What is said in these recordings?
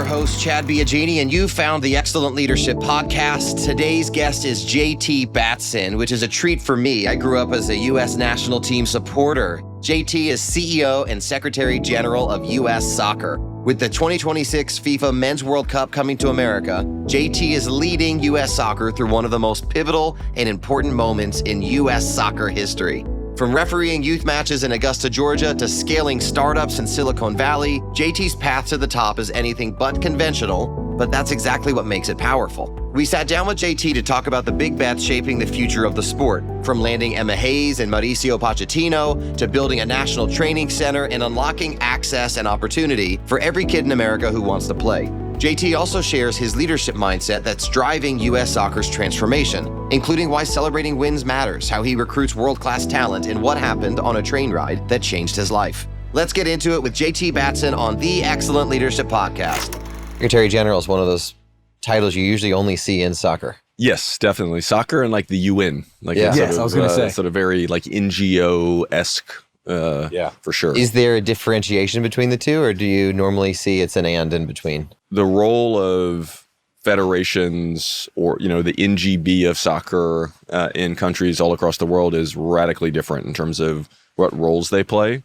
your host, Chad Biagini, and you found the Excellent Leadership Podcast. Today's guest is JT Batson, which is a treat for me. I grew up as a U.S. national team supporter. JT is CEO and Secretary General of U.S. Soccer. With the 2026 FIFA Men's World Cup coming to America, JT is leading U.S. Soccer through one of the most pivotal and important moments in U.S. soccer history. From refereeing youth matches in Augusta, Georgia, to scaling startups in Silicon Valley, JT's path to the top is anything but conventional, but that's exactly what makes it powerful. We sat down with JT to talk about the big bets shaping the future of the sport, from landing Emma Hayes and Mauricio Pochettino to building a national training center and unlocking access and opportunity for every kid in America who wants to play. JT also shares his leadership mindset that's driving U.S. soccer's transformation, including why celebrating wins matters, how he recruits world-class talent, and what happened on a train ride that changed his life. Let's get into it with JT Batson on the Excellent Leadership Podcast. Secretary General is one of those titles you usually only see in soccer. Yes, definitely. Soccer and like the UN. Like yeah. Yes, I was going to say. Sort of very like NGO-esque. For sure. Is there a differentiation between the two, or do you normally see it's an and in between? The role of federations or, the NGB of soccer in countries all across the world is radically different in terms of what roles they play.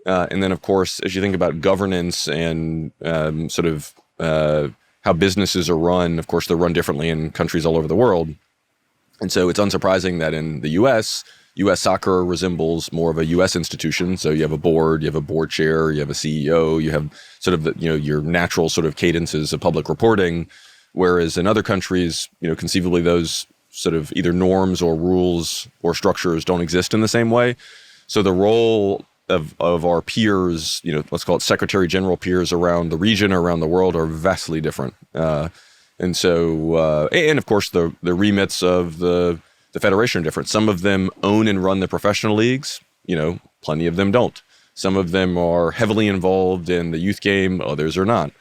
And then, of course, as you think about governance and how businesses are run, of course, they're run differently in countries all over the world. And so it's unsurprising that in the U.S., U.S. soccer resembles more of a U.S. institution. So you have a board, you have a board chair, you have a CEO, you have sort of your natural sort of cadences of public reporting. Whereas in other countries, conceivably those sort of either norms or rules or structures don't exist in the same way. So the role of our peers, let's call it Secretary General peers around the region or around the world are vastly different. And of course the remits of the federation are different. Some of them own and run the professional leagues, plenty of them don't. Some of them are heavily involved in the youth game, others are not.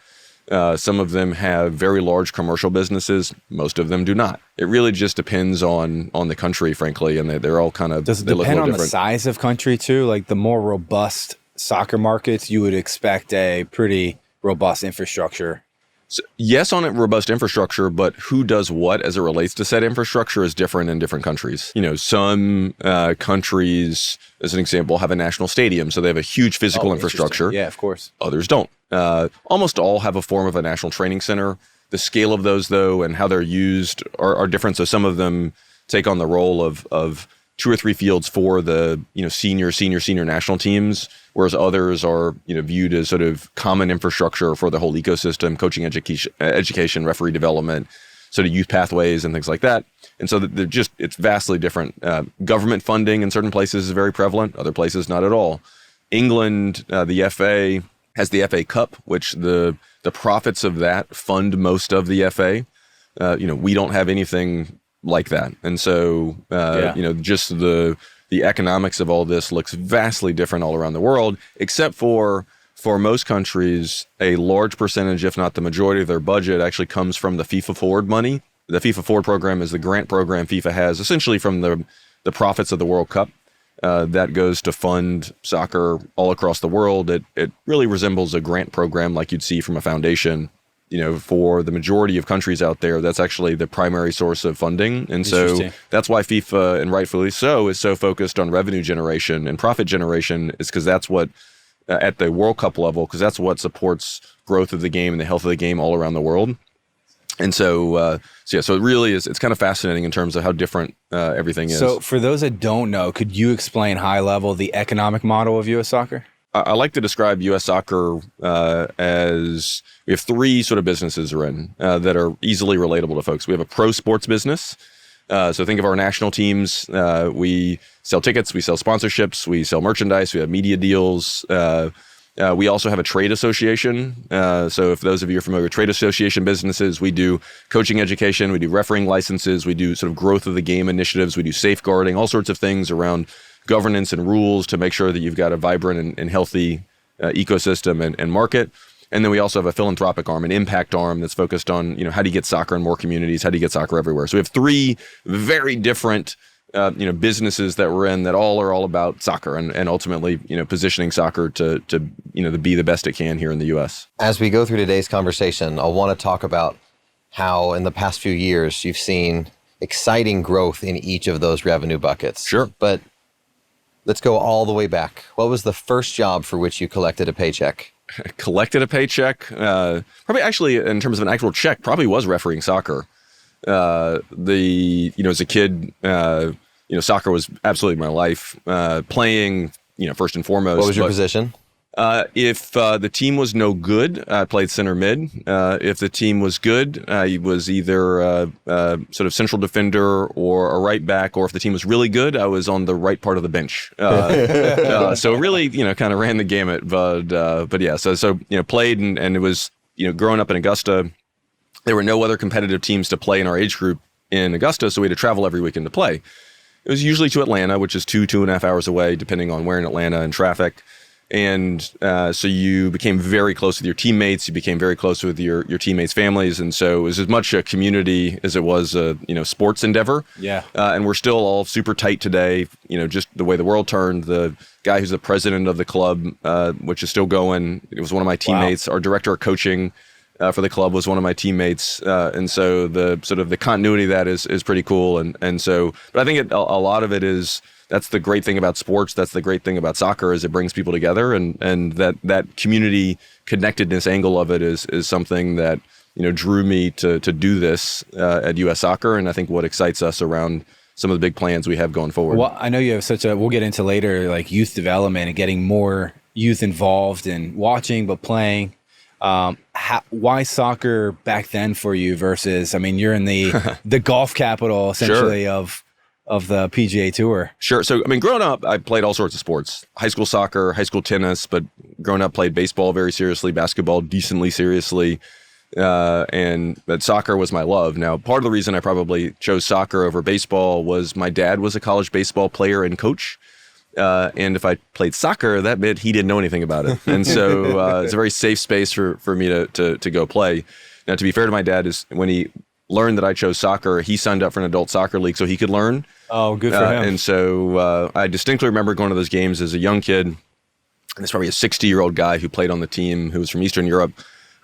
Some of them have very large commercial businesses, most of them do not. It really just depends on the country, frankly, and they're all kind of... Does it depend on the size of country too? Like the more robust soccer markets, you would expect a pretty robust infrastructure. So, yes, on a robust infrastructure, but who does what as it relates to said infrastructure is different in different countries. Some countries, as an example, have a national stadium, so they have a huge physical infrastructure. Yeah, of course. Others don't. Almost all have a form of a national training center. The scale of those, though, and how they're used are different. So some of them take on the role of 2 or 3 fields for the senior national teams, whereas others are viewed as sort of common infrastructure for the whole ecosystem, coaching, education, referee development, sort of youth pathways and things like that. And so it's vastly different. Government funding in certain places is very prevalent, other places not at all. England, the FA has the FA Cup, which the profits of that fund most of the FA. We don't have anything like that. And so, just the economics of all this looks vastly different all around the world, except for most countries, a large percentage, if not the majority of their budget actually comes from the FIFA Forward money. The FIFA Forward program is the grant program FIFA has essentially from the profits of the World Cup that goes to fund soccer all across the world. It really resembles a grant program like you'd see from a foundation. For the majority of countries out there, that's actually the primary source of funding. And so that's why FIFA, and rightfully so, is so focused on revenue generation and profit generation, is because that's what, at the World Cup level, because that's what supports growth of the game and the health of the game all around the world. And so it really is, it's kind of fascinating in terms of how different everything is. So for those that don't know, could you explain high level the economic model of U.S. soccer? I like to describe U.S. soccer as we have 3 sort of businesses we're in that are easily relatable to folks. We have a pro sports business. So think of our national teams. We sell tickets, we sell sponsorships, we sell merchandise, we have media deals. We also have a trade association. So if those of you are familiar with trade association businesses, we do coaching education, we do refereeing licenses, we do sort of growth of the game initiatives, we do safeguarding, all sorts of things around governance and rules to make sure that you've got a vibrant and healthy ecosystem and market. And then we also have a philanthropic arm, an impact arm that's focused on, how do you get soccer in more communities? How do you get soccer everywhere? So we have 3 very different businesses that we're in that all are all about soccer and ultimately, positioning soccer to be the best it can here in the U.S. As we go through today's conversation, I'll want to talk about how in the past few years you've seen exciting growth in each of those revenue buckets. Sure. But let's go all the way back. What was the first job for which you collected a paycheck? Collected a paycheck? Probably actually, in terms of an actual check, probably was refereeing soccer. As a kid, soccer was absolutely my life. Playing, first and foremost. What was your position? If the team was no good, I played center mid. If the team was good, I was either sort of central defender or a right back, or if the team was really good, I was on the right part of the bench. So really, kind of ran the gamut. But yeah, so played and it was, growing up in Augusta, there were no other competitive teams to play in our age group in Augusta, so we had to travel every weekend to play. It was usually to Atlanta, which is 2.5 hours away, depending on where in Atlanta and traffic. And so you became very close with your teammates. You became very close with your teammates' families. And so it was as much a community as it was a sports endeavor. Yeah. And we're still all super tight today. Just the way the world turned. The guy who's the president of the club, which is still going, it was one of my teammates. Wow. Our director of coaching for the club was one of my teammates. And so the sort of the continuity of that is pretty cool. And so, but I think a lot of it is, that's the great thing about sports. That's the great thing about soccer, is it brings people together, and that community connectedness angle of it is something that drew me to do this at U.S. Soccer, and I think what excites us around some of the big plans we have going forward. Well, I know you have we'll get into later, like youth development and getting more youth involved in watching but playing. Why soccer back then for you versus, you're in the golf capital essentially Sure. of the PGA Tour. Sure. So, growing up, I played all sorts of sports. High school soccer, high school tennis, but growing up, played baseball very seriously, basketball decently seriously, and that soccer was my love. Now, part of the reason I probably chose soccer over baseball was my dad was a college baseball player and coach. And if I played soccer, that meant he didn't know anything about it. And so it's a very safe space for me to go play. Now, to be fair to my dad, is when he learned that I chose soccer, he signed up for an adult soccer league so he could learn. Oh, good for him. And so I distinctly remember going to those games as a young kid. And there's probably a 60-year-old guy who played on the team who was from Eastern Europe.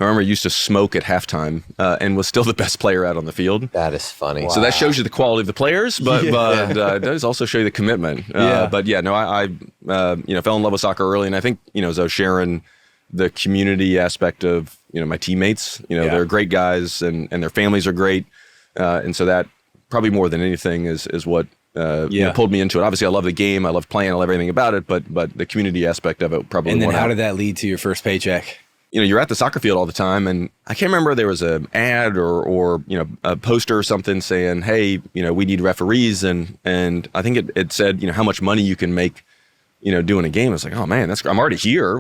I remember he used to smoke at halftime and was still the best player out on the field. That is funny. Wow. So that shows you the quality of the players, but it does also show you the commitment. But yeah, no, I fell in love with soccer early, and I think as I was sharing the community aspect of my teammates, they're great guys and their families are great, and so that probably more than anything is what pulled me into it. Obviously, I love the game, I love playing, I love everything about it, but the community aspect of it probably. And then how did that lead to your first paycheck? You're at the soccer field all the time, and I can't remember, there was an ad or a poster or something saying, hey, we need referees, and I think it said, how much money you can make, doing a game. I was like, oh man, I'm already here.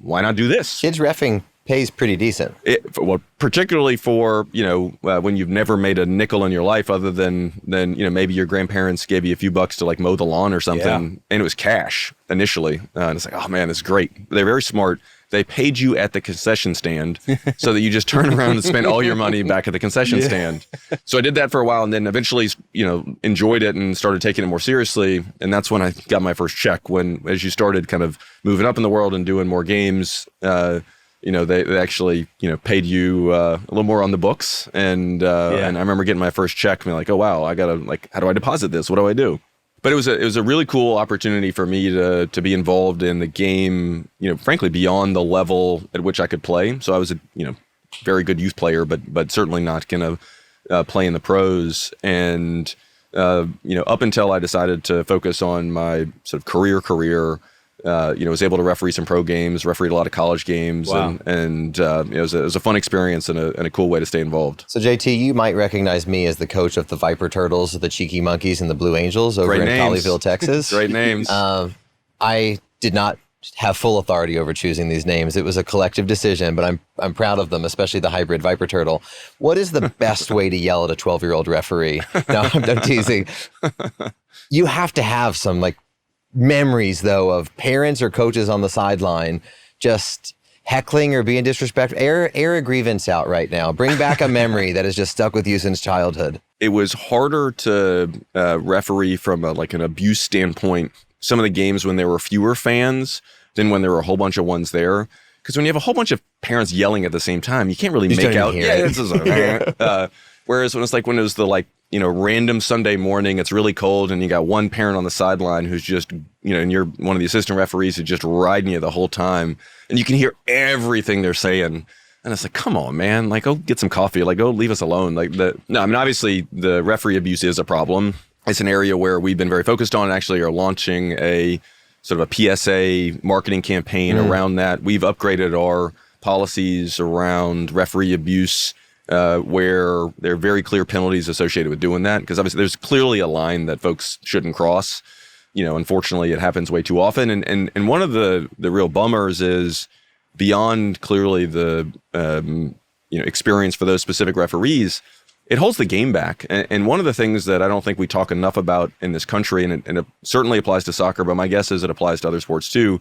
Why not do this? Kids reffing pays pretty decent. Well, particularly for, when you've never made a nickel in your life other than maybe your grandparents gave you a few bucks to like mow the lawn or something. Yeah. And it was cash initially. And it's like, oh man, that's great. They're very smart. They paid you at the concession stand so that you just turn around and spend all your money back at the concession stand. So I did that for a while, and then eventually, enjoyed it and started taking it more seriously. And that's when I got my first check, as you started kind of moving up in the world and doing more games, they actually, paid you a little more on the books. And I remember getting my first check and being like, oh, wow, I got to how do I deposit this? What do I do? But it was a really cool opportunity for me to be involved in the game, frankly, beyond the level at which I could play. So I was a, very good youth player, but certainly not going to play in the pros. And, up until I decided to focus on my sort of career, was able to referee some pro games, refereed a lot of college games. Wow. And it was a fun experience and a cool way to stay involved. So JT, you might recognize me as the coach of the Viper Turtles, the Cheeky Monkeys, and the Blue Angels over in Colleyville, Texas. Great names. I did not have full authority over choosing these names. It was a collective decision, but I'm proud of them, especially the hybrid Viper Turtle. What is the best way to yell at a 12-year-old referee? No, I'm teasing. You have to have some memories, though, of parents or coaches on the sideline just heckling or being disrespectful. Air a grievance out right now. Bring back a memory that has just stuck with you since childhood. it was harder to referee from an abuse standpoint some of the games when there were fewer fans than when there were a whole bunch of ones there. Because when you have a whole bunch of parents yelling at the same time, you can't really make out. This is whereas when it was the random Sunday morning, it's really cold, and you got one parent on the sideline who's just, and you're one of the assistant referees who's just riding you the whole time, and you can hear everything they're saying. And it's like, come on, man, go get some coffee, go leave us alone. Obviously the referee abuse is a problem. It's an area where we've been very focused on and actually are launching a sort of a PSA marketing campaign around that. We've upgraded our policies around referee abuse, where there are very clear penalties associated with doing that, because obviously there's clearly a line that folks shouldn't cross. Unfortunately, it happens way too often. And one of the real bummers is beyond clearly the experience for those specific referees, it holds the game back. And one of the things that I don't think we talk enough about in this country, and it certainly applies to soccer, but my guess is it applies to other sports too,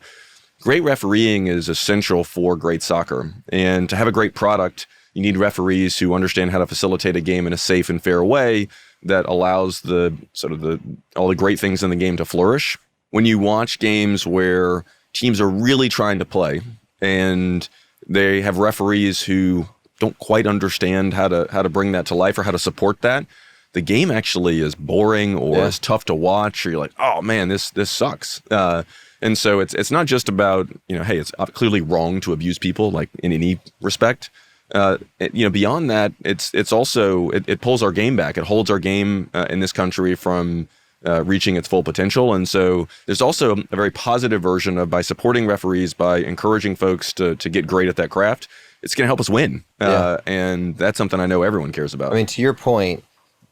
great refereeing is essential for great soccer. And to have a great product, you need referees who understand how to facilitate a game in a safe and fair way that allows all the great things in the game to flourish. When you watch games where teams are really trying to play and they have referees who don't quite understand how to bring that to life or how to support that, the game actually is boring or is tough to watch, or you're like, oh man, this sucks. And so it's not just about, hey, it's clearly wrong to abuse people, in any respect. Beyond that, it's also, it pulls our game back. It holds our game in this country from reaching its full potential. And so there's also a very positive version of, by supporting referees, by encouraging folks to get great at that craft, it's going to help us win. And that's something I know everyone cares about. I mean, to your point,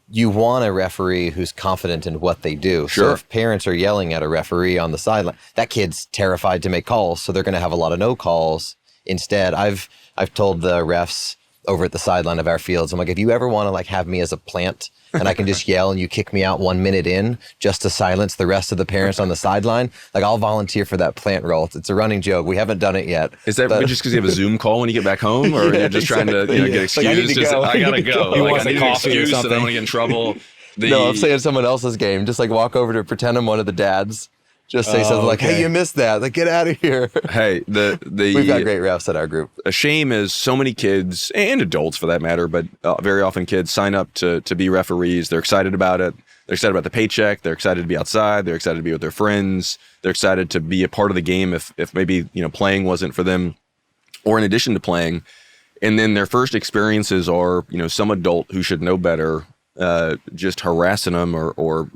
you want a referee who's confident in what they do. Sure. So if parents are yelling at a referee on the sideline, that kid's terrified to make calls, so they're going to have a lot of no calls. Instead, I've told the refs over at the sideline of our fields, I'm like, if you ever want to have me as a plant and I can just yell and you kick me out 1 minute in just to silence the rest of the parents on the sideline, I'll volunteer for that plant role. It's a running joke. We haven't done it yet. Is that just because you have a Zoom call when you get back home, or you're just trying to get excused? I need to go. I gotta go. He wants I need a coffee an excuse, or something. and I want to get in trouble. No, I'm saying someone else's game. Just walk over to pretend I'm one of the dads. Just say something like, hey, you missed that. Get out of here. Hey, we've got great refs at our group. A shame is so many kids, and adults for that matter, but very often kids sign up to be referees. They're excited about it. They're excited about the paycheck. They're excited to be outside. They're excited to be with their friends. They're excited to be a part of the game if maybe playing wasn't for them, or in addition to playing. And then their first experiences are some adult who should know better just harassing them or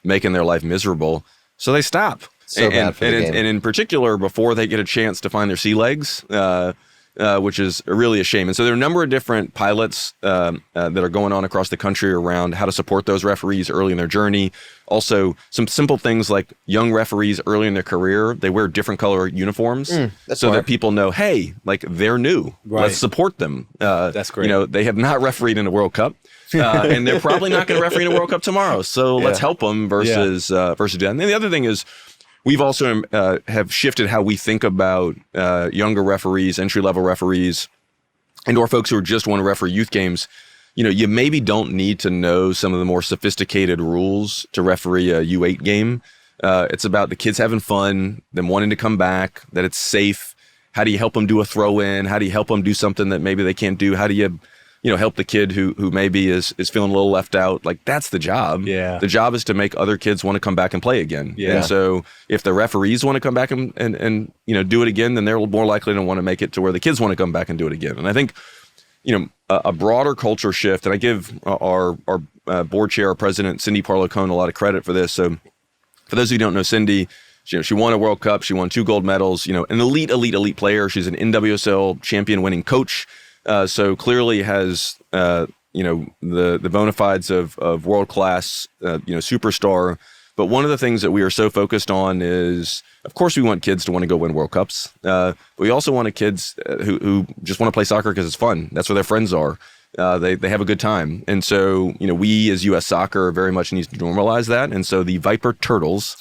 making their life miserable. So they stop. So bad for the game. And in particular, before they get a chance to find their sea legs, which is really a shame. And so there are a number of different pilots that are going on across the country around how to support those referees early in their journey. Also, some simple things like young referees early in their career, they wear different color uniforms so that people know, hey, they're new. Right. Let's support them. That's great. They have not refereed in a World Cup. And they're probably not going to referee in a World Cup tomorrow. So let's help them versus do that. And then the other thing is, we've also have shifted how we think about younger referees, entry-level referees, and/or folks who just want to referee youth games. You maybe don't need to know some of the more sophisticated rules to referee a U8 game. It's about the kids having fun, them wanting to come back, that it's safe. How do you help them do a throw-in? How do you help them do something that maybe they can't do? How do you help the kid who maybe is feeling a little left out? That's the job. Yeah. The job is to make other kids want to come back and play again. Yeah. And so if the referees want to come back and do it again, then they're more likely to want to make it to where the kids want to come back and do it again. And I think, a broader culture shift, and I give our board chair, our president, Cindy Parlow-Cohn, a lot of credit for this. So for those who don't know Cindy, she won a World Cup. She won 2 gold medals, an elite player. She's an NWSL champion winning coach. So clearly has, the bona fides of world-class, superstar. But one of the things that we are so focused on is, of course, we want kids to want to go win World Cups. But we also want kids who just want to play soccer because it's fun. That's where their friends are. They have a good time. And so, we as U.S. Soccer very much need to normalize that. And so the Viper Turtles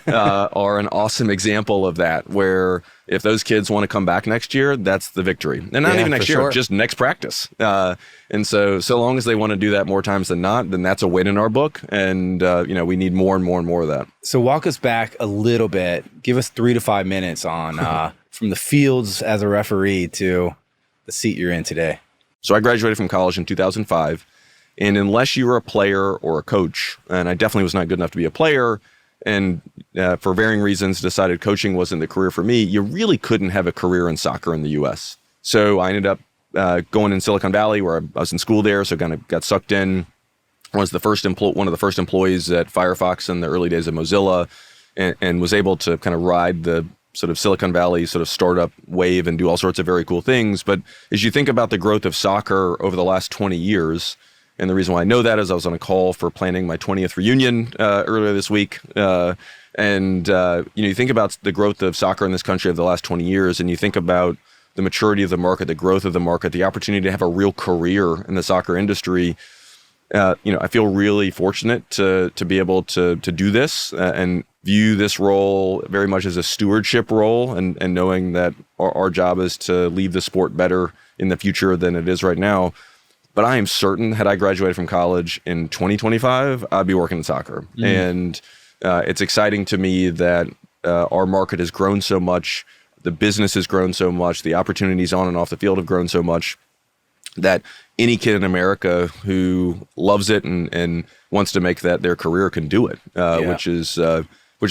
are an awesome example of that, where if those kids want to come back next year, that's the victory. And not even next year, just next practice. And so long as they want to do that more times than not, then that's a win in our book. And, we need more and more and more of that. So walk us back a little bit. Give us 3 to 5 minutes on from the fields as a referee to the seat you're in today. So I graduated from college in 2005. And unless you were a player or a coach, and I definitely was not good enough to be a player, and for varying reasons decided coaching wasn't the career for me, you really couldn't have a career in soccer in the U.S. So I ended up going in Silicon Valley, where I was in school there, so kind of got sucked in. I was one of the first employees at Firefox in the early days of Mozilla, and was able to kind of ride the sort of Silicon Valley sort of startup wave and do all sorts of very cool things. But as you think about the growth of soccer over the last 20 years, and the reason why I know that is I was on a call for planning my 20th reunion earlier this week. You think about the growth of soccer in this country over the last 20 years, and you think about the maturity of the market, the growth of the market, the opportunity to have a real career in the soccer industry. I feel really fortunate to be able to do this and view this role very much as a stewardship role, and knowing that our job is to leave the sport better in the future than it is right now. But I am certain, had I graduated from college in 2025, I'd be working in soccer. And it's exciting to me that our market has grown so much, the business has grown so much, the opportunities on and off the field have grown so much, that any kid in America who loves it and wants to make that their career can do it, which is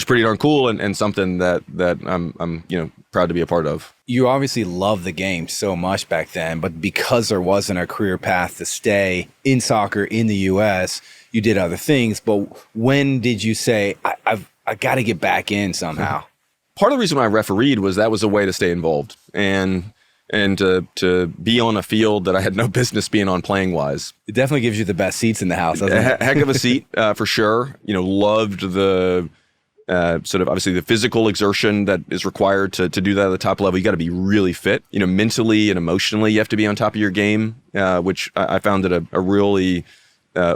pretty darn cool, and something that I'm proud to be a part of. You obviously loved the game so much back then, but because there wasn't a career path to stay in soccer in the U.S., you did other things. But when did you say, I got to get back in somehow? Part of the reason why I refereed was that was a way to stay involved and to be on a field that I had no business being on playing wise. It definitely gives you the best seats in the house, doesn't it? Heck of a seat, for sure. Loved the sort of obviously the physical exertion that is required to do that at the top level. You got to be really fit, mentally and emotionally. You have to be on top of your game, which I found it a really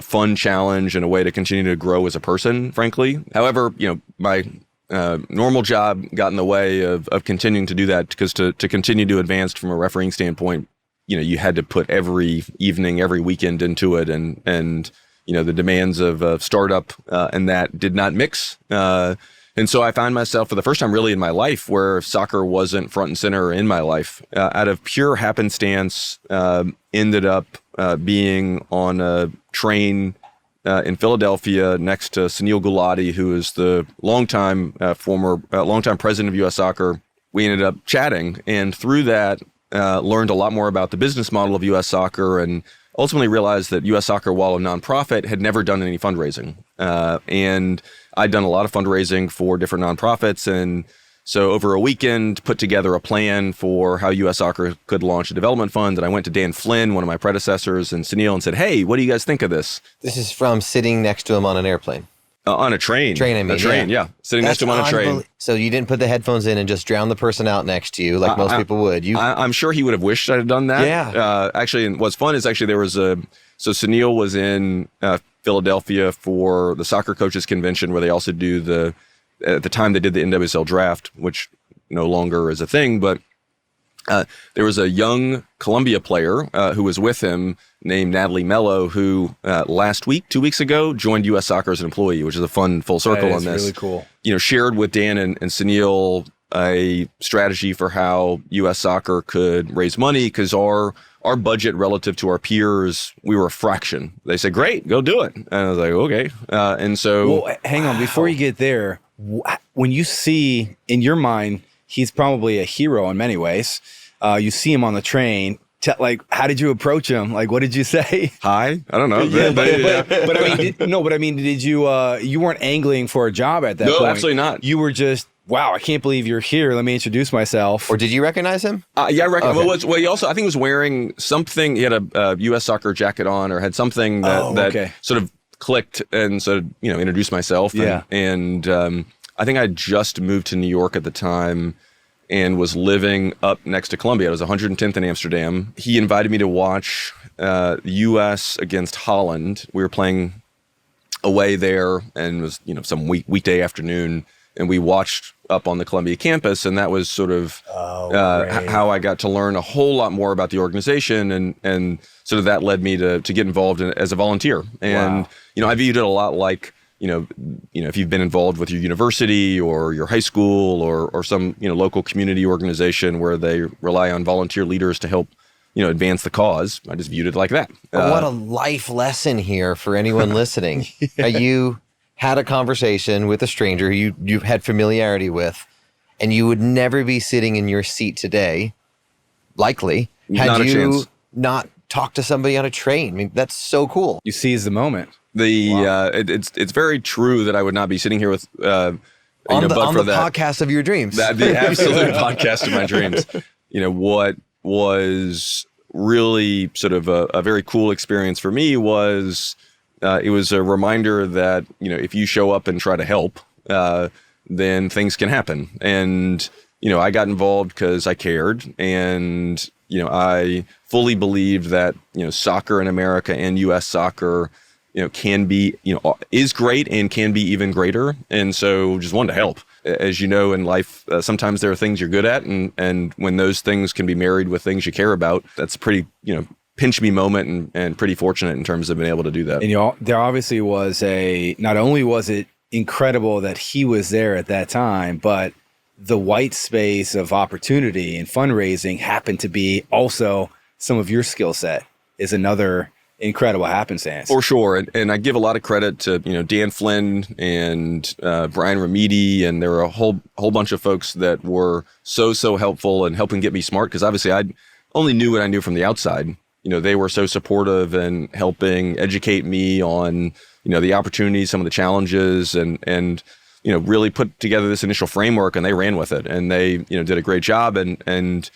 fun challenge and a way to continue to grow as a person, frankly. However, my normal job got in the way of continuing to do that, because to continue to advance from a refereeing standpoint, you had to put every evening, every weekend into it, and the demands of startup and that did not mix. And so I found myself for the first time really in my life where soccer wasn't front and center in my life. Out of pure happenstance, ended up being on a train in Philadelphia next to Sunil Gulati, who is the longtime president of U.S. Soccer. We ended up chatting, and through that learned a lot more about the business model of U.S. Soccer, and ultimately realized that U.S. Soccer, while a nonprofit, had never done any fundraising. And I'd done a lot of fundraising for different nonprofits, and so over a weekend, put together a plan for how U.S. Soccer could launch a development fund. And I went to Dan Flynn, one of my predecessors, and Sunil, and said, "Hey, what do you guys think of this?" This is from sitting next to him on an airplane. On a train. A train, yeah. Sitting next to him on a train. So you didn't put the headphones in and just drown the person out next to you like most people would. I'm sure he would have wished I had done that. Yeah. Actually, and what's fun is there was so Sunil was in Philadelphia for the Soccer Coaches Convention, where they also do at the time they did the NWSL draft, which no longer is a thing, but there was a young Columbia player who was with him named Natalie Mello, who last week, 2 weeks ago, joined U.S. Soccer as an employee, which is a fun full circle on this. That's really cool. Shared with Dan and Sunil a strategy for how U.S. Soccer could raise money, because our budget relative to our peers, we were a fraction. They said, "Great, go do it." And I was like, "Okay." And so... Well, hang on. Before you get there, when you see, in your mind, he's probably a hero in many ways. You see him on the train. How did you approach him? What did you say? Hi? I don't know. But I mean, did you? You weren't angling for a job at that point. No, absolutely not. You were just, wow, I can't believe you're here. Let me introduce myself. Or did you recognize him? Yeah, I recognize. Okay. Well, he also, I think, was wearing something. He had a U.S. Soccer jacket on, or had something that sort of clicked, and so introduced myself. And I think I just moved to New York at the time. and was living up next to Columbia. It was 110th in Amsterdam. He invited me to watch the U.S. against Holland. We were playing away there, and it was some weekday afternoon, and we watched up on the Columbia campus, and that was sort of how I got to learn a whole lot more about the organization, and sort of that led me to get involved as a volunteer. And I viewed it a lot like if you've been involved with your university or your high school or some local community organization where they rely on volunteer leaders to help advance the cause. I just viewed it like that. What a life lesson here for anyone listening. You had a conversation with a stranger who you had familiarity with, and you would never be sitting in your seat today, likely, had you not talked to somebody on a train. I mean, that's so cool. You seize the moment. It's very true that I would not be sitting here with on the podcast of your dreams. The absolute podcast of my dreams. What was really sort of a very cool experience for me was it was a reminder that if you show up and try to help, then things can happen. And I got involved because I cared, and I fully believed that soccer in America and U.S. soccer can be, is great and can be even greater. And so just wanted to help. As you know, in life, sometimes there are things you're good at. And when those things can be married with things you care about, that's a pretty, pinch me moment and pretty fortunate in terms of being able to do that. And there obviously was not only was it incredible that he was there at that time, but the white space of opportunity and fundraising happened to be also some of your skill set is another incredible happenstance. For sure. And I give a lot of credit to, Dan Flynn and Brian Remedi, and there were a whole bunch of folks that were so helpful in helping get me smart, because obviously I only knew what I knew from the outside. They were so supportive and helping educate me on, the opportunities, some of the challenges, and really put together this initial framework, and they ran with it, and they, did a great job. And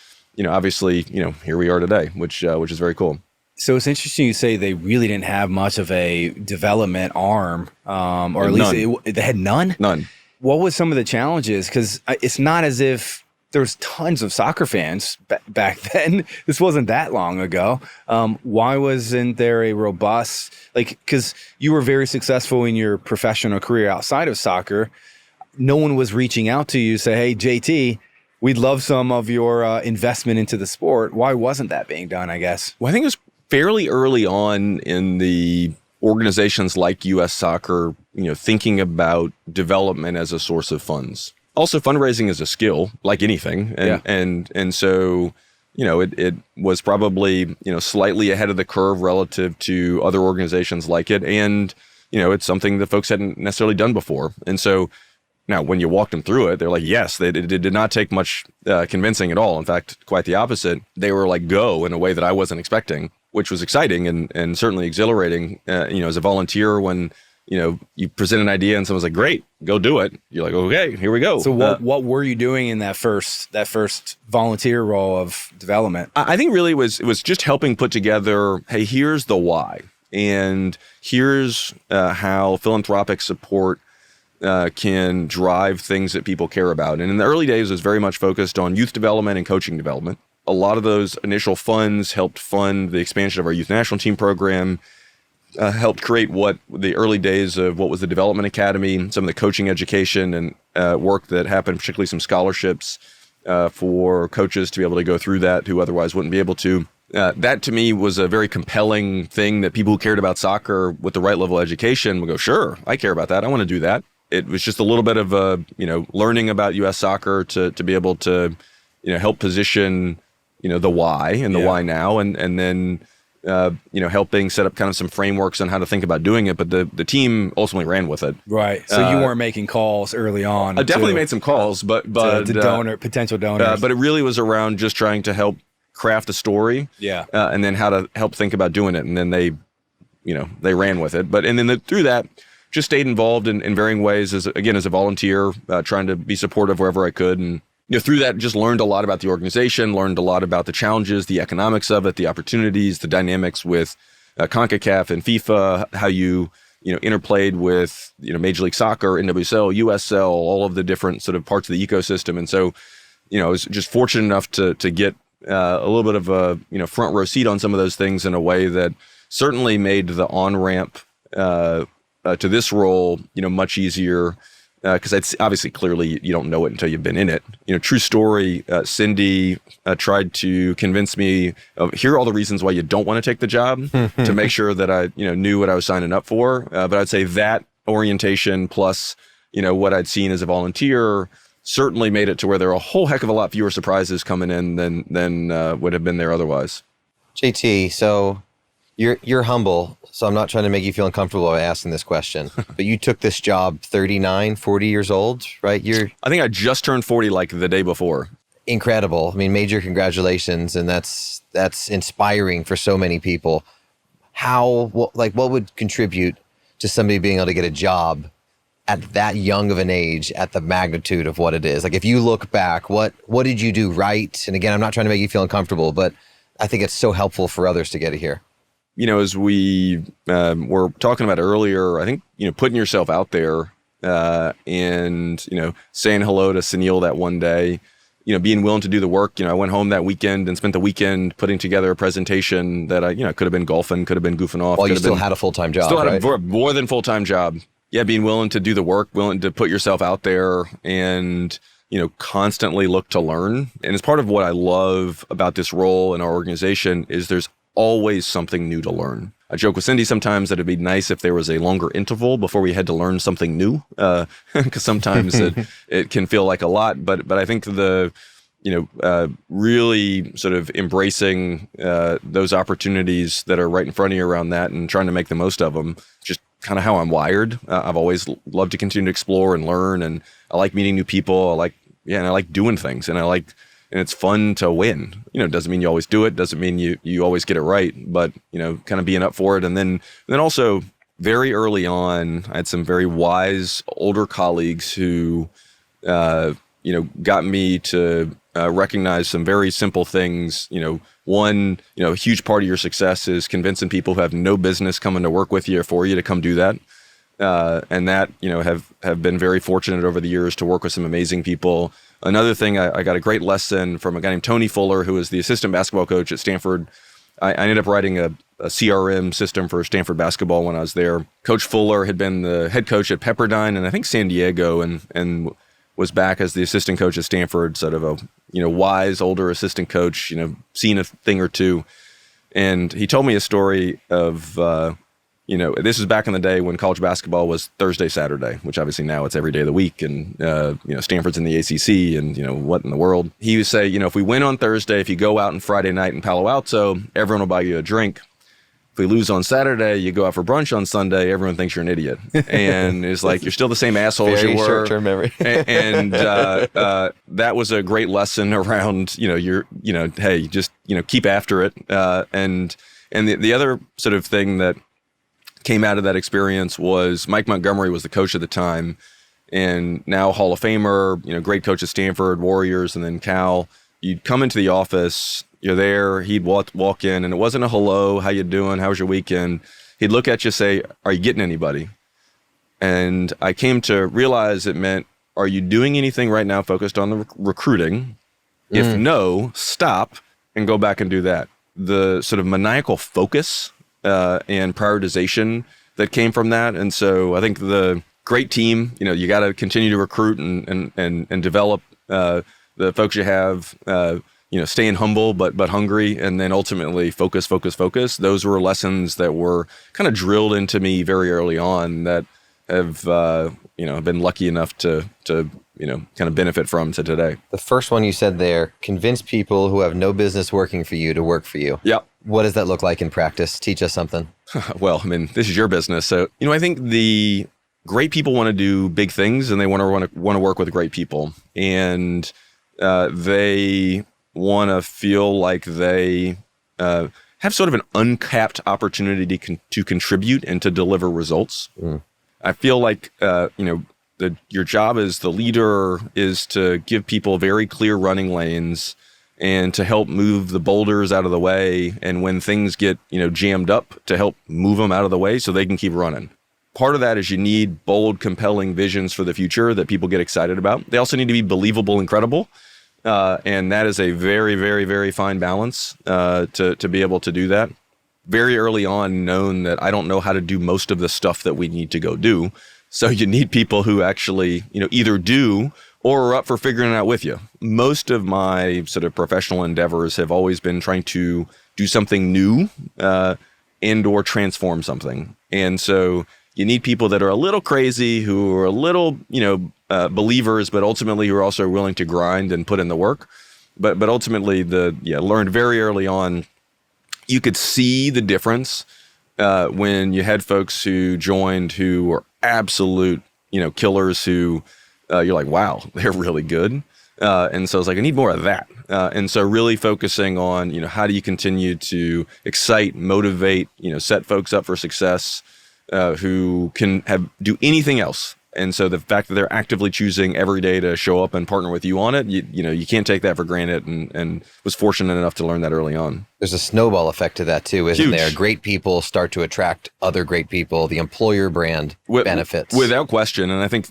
obviously, here we are today, which is very cool. So it's interesting you say they really didn't have much of a development arm, or at least they had none? None. What was some of the challenges? Because it's not as if there's tons of soccer fans back then. This wasn't that long ago. Why wasn't there a robust, because you were very successful in your professional career outside of soccer. No one was reaching out to you, say, hey, JT, we'd love some of your investment into the sport. Why wasn't that being done, I guess? Well, I think it was fairly early on in the organizations like U.S. Soccer, thinking about development as a source of funds. Also, fundraising is a skill, like anything, and so it was probably slightly ahead of the curve relative to other organizations like it, and it's something that folks hadn't necessarily done before, and so. Now, when you walked them through it, they're like, yes, it did not take much convincing at all. In fact, quite the opposite. They were like, go, in a way that I wasn't expecting, which was exciting and certainly exhilarating. As a volunteer, when, you present an idea and someone's like, great, go do it. You're like, okay, here we go. So what were you doing in that first volunteer role of development? I think really it was just helping put together, hey, here's the why. And here's how philanthropic support can drive things that people care about. And in the early days, it was very much focused on youth development and coaching development. A lot of those initial funds helped fund the expansion of our youth national team program, helped create what the early days of what was the Development Academy, some of the coaching education and work that happened, particularly some scholarships for coaches to be able to go through that who otherwise wouldn't be able to. That to me was a very compelling thing that people who cared about soccer with the right level of education would go, sure, I care about that. I want to do that. It was just a little bit of learning about U.S. soccer to be able to, help position, the why and the why now, and then, helping set up kind of some frameworks on how to think about doing it. But the team ultimately ran with it. Right. So you weren't making calls early on. I definitely made some calls, but to potential donors. But it really was around just trying to help craft a story. Yeah. And then how to help think about doing it, and then they ran with it. But and then through that. Just stayed involved in varying ways as a volunteer, trying to be supportive wherever I could. And through that, just learned a lot about the organization, learned a lot about the challenges, the economics of it, the opportunities, the dynamics with CONCACAF and FIFA, how you interplayed with Major League Soccer, NWSL, USL, all of the different sort of parts of the ecosystem. And so I was just fortunate enough to get a little bit of a front row seat on some of those things in a way that certainly made the on ramp to this role much easier. Because it's obviously clearly you don't know it until you've been in it. True story. Cindy tried to convince me of here are all the reasons why you don't want to take the job to make sure that I knew what I was signing up for. But I'd say that orientation plus what I'd seen as a volunteer certainly made it to where there are a whole heck of a lot fewer surprises coming in than would have been there otherwise. JT, so you're humble, so I'm not trying to make you feel uncomfortable by asking this question, but you took this job 39, 40 years old, right? I think I just turned 40 like the day before. Incredible. I mean, major congratulations, and that's inspiring for so many people. What would contribute to somebody being able to get a job at that young of an age at the magnitude of what it is? Like, if you look back, what did you do right? And again, I'm not trying to make you feel uncomfortable, but I think it's so helpful for others to get it here. As we were talking about earlier, I think, putting yourself out there and, saying hello to Sunil that one day, being willing to do the work. I went home that weekend and spent the weekend putting together a presentation that I could have been golfing, could have been goofing off. Well, you still had a full-time job, still had right? a more than full-time job. Yeah, being willing to do the work, willing to put yourself out there and, constantly look to learn. And it's part of what I love about this role in our organization is there's always something new to learn. I joke with Cindy sometimes that it'd be nice if there was a longer interval before we had to learn something new, because sometimes it can feel like a lot. But I think the really sort of embracing those opportunities that are right in front of you around that and trying to make the most of them, just kind of how I'm wired. I've always loved to continue to explore and learn, and I like meeting new people. I like doing things, and it's fun to win. It doesn't mean you always do it. Doesn't mean you always get it right, but, kind of being up for it. And then also very early on, I had some very wise older colleagues who, got me to recognize some very simple things. One, a huge part of your success is convincing people who have no business coming to work with you or for you to come do that. And that, have been very fortunate over the years to work with some amazing people. Another thing, I got a great lesson from a guy named Tony Fuller, who is the assistant basketball coach at Stanford. I ended up writing a CRM system for Stanford basketball when I was there. Coach Fuller had been the head coach at Pepperdine and I think San Diego, and was back as the assistant coach at Stanford, sort of a wise older assistant coach, seen a thing or two. And he told me a story of this was back in the day when college basketball was Thursday, Saturday, which obviously now it's every day of the week. And, Stanford's in the ACC and, what in the world? He would say, if we win on Thursday, if you go out on Friday night in Palo Alto, everyone will buy you a drink. If we lose on Saturday, you go out for brunch on Sunday, everyone thinks you're an idiot. And it's like, you're still the same asshole as you were. Short-term memory. and that was a great lesson around, hey, just, keep after it. And the other sort of thing that came out of that experience was Mike Montgomery was the coach at the time, and now Hall of Famer, great coach at Stanford, Warriors, and then Cal. You'd come into the office, you're there, he'd walk in, and it wasn't a hello, how you doing, how was your weekend? He'd look at you, say, are you getting anybody? And I came to realize it meant, are you doing anything right now focused on the recruiting? If no, stop and go back and do that. The sort of maniacal focus and prioritization that came from that. And so I think the great team, you got to continue to recruit and develop the folks you have, staying humble, but hungry, and then ultimately focus. Those were lessons that were kind of drilled into me very early on that have, been lucky enough to kind of benefit from to today. The first one you said there, convince people who have no business working for you to work for you. Yep. What does that look like in practice? Teach us something. Well, this is your business. So, I think the great people want to do big things and they want to work with great people. And they want to feel like they have sort of an uncapped opportunity to contribute and to deliver results. I feel like, your job as the leader is to give people very clear running lanes and to help move the boulders out of the way. And when things get, jammed up, to help move them out of the way so they can keep running. Part of that is you need bold, compelling visions for the future that people get excited about. They also need to be believable and credible. And that is a very, very, very fine balance to be able to do that. Very early on known that I don't know how to do most of the stuff that we need to go do. So you need people who actually, either do or are up for figuring it out with you. Most of my sort of professional endeavors have always been trying to do something new and or transform something. And so you need people that are a little crazy, who are a little, believers, but ultimately who are also willing to grind and put in the work. But ultimately, learned very early on, you could see the difference when you had folks who joined who were absolute, killers who you're like, wow, they're really good. And so I was like, I need more of that. And so really focusing on, how do you continue to excite, motivate, set folks up for success who can do anything else. And so the fact that they're actively choosing every day to show up and partner with you on it, you can't take that for granted, and was fortunate enough to learn that early on. There's a snowball effect to that too, isn't Huge. there? Great people start to attract other great people. The employer brand benefits. Without question. And I think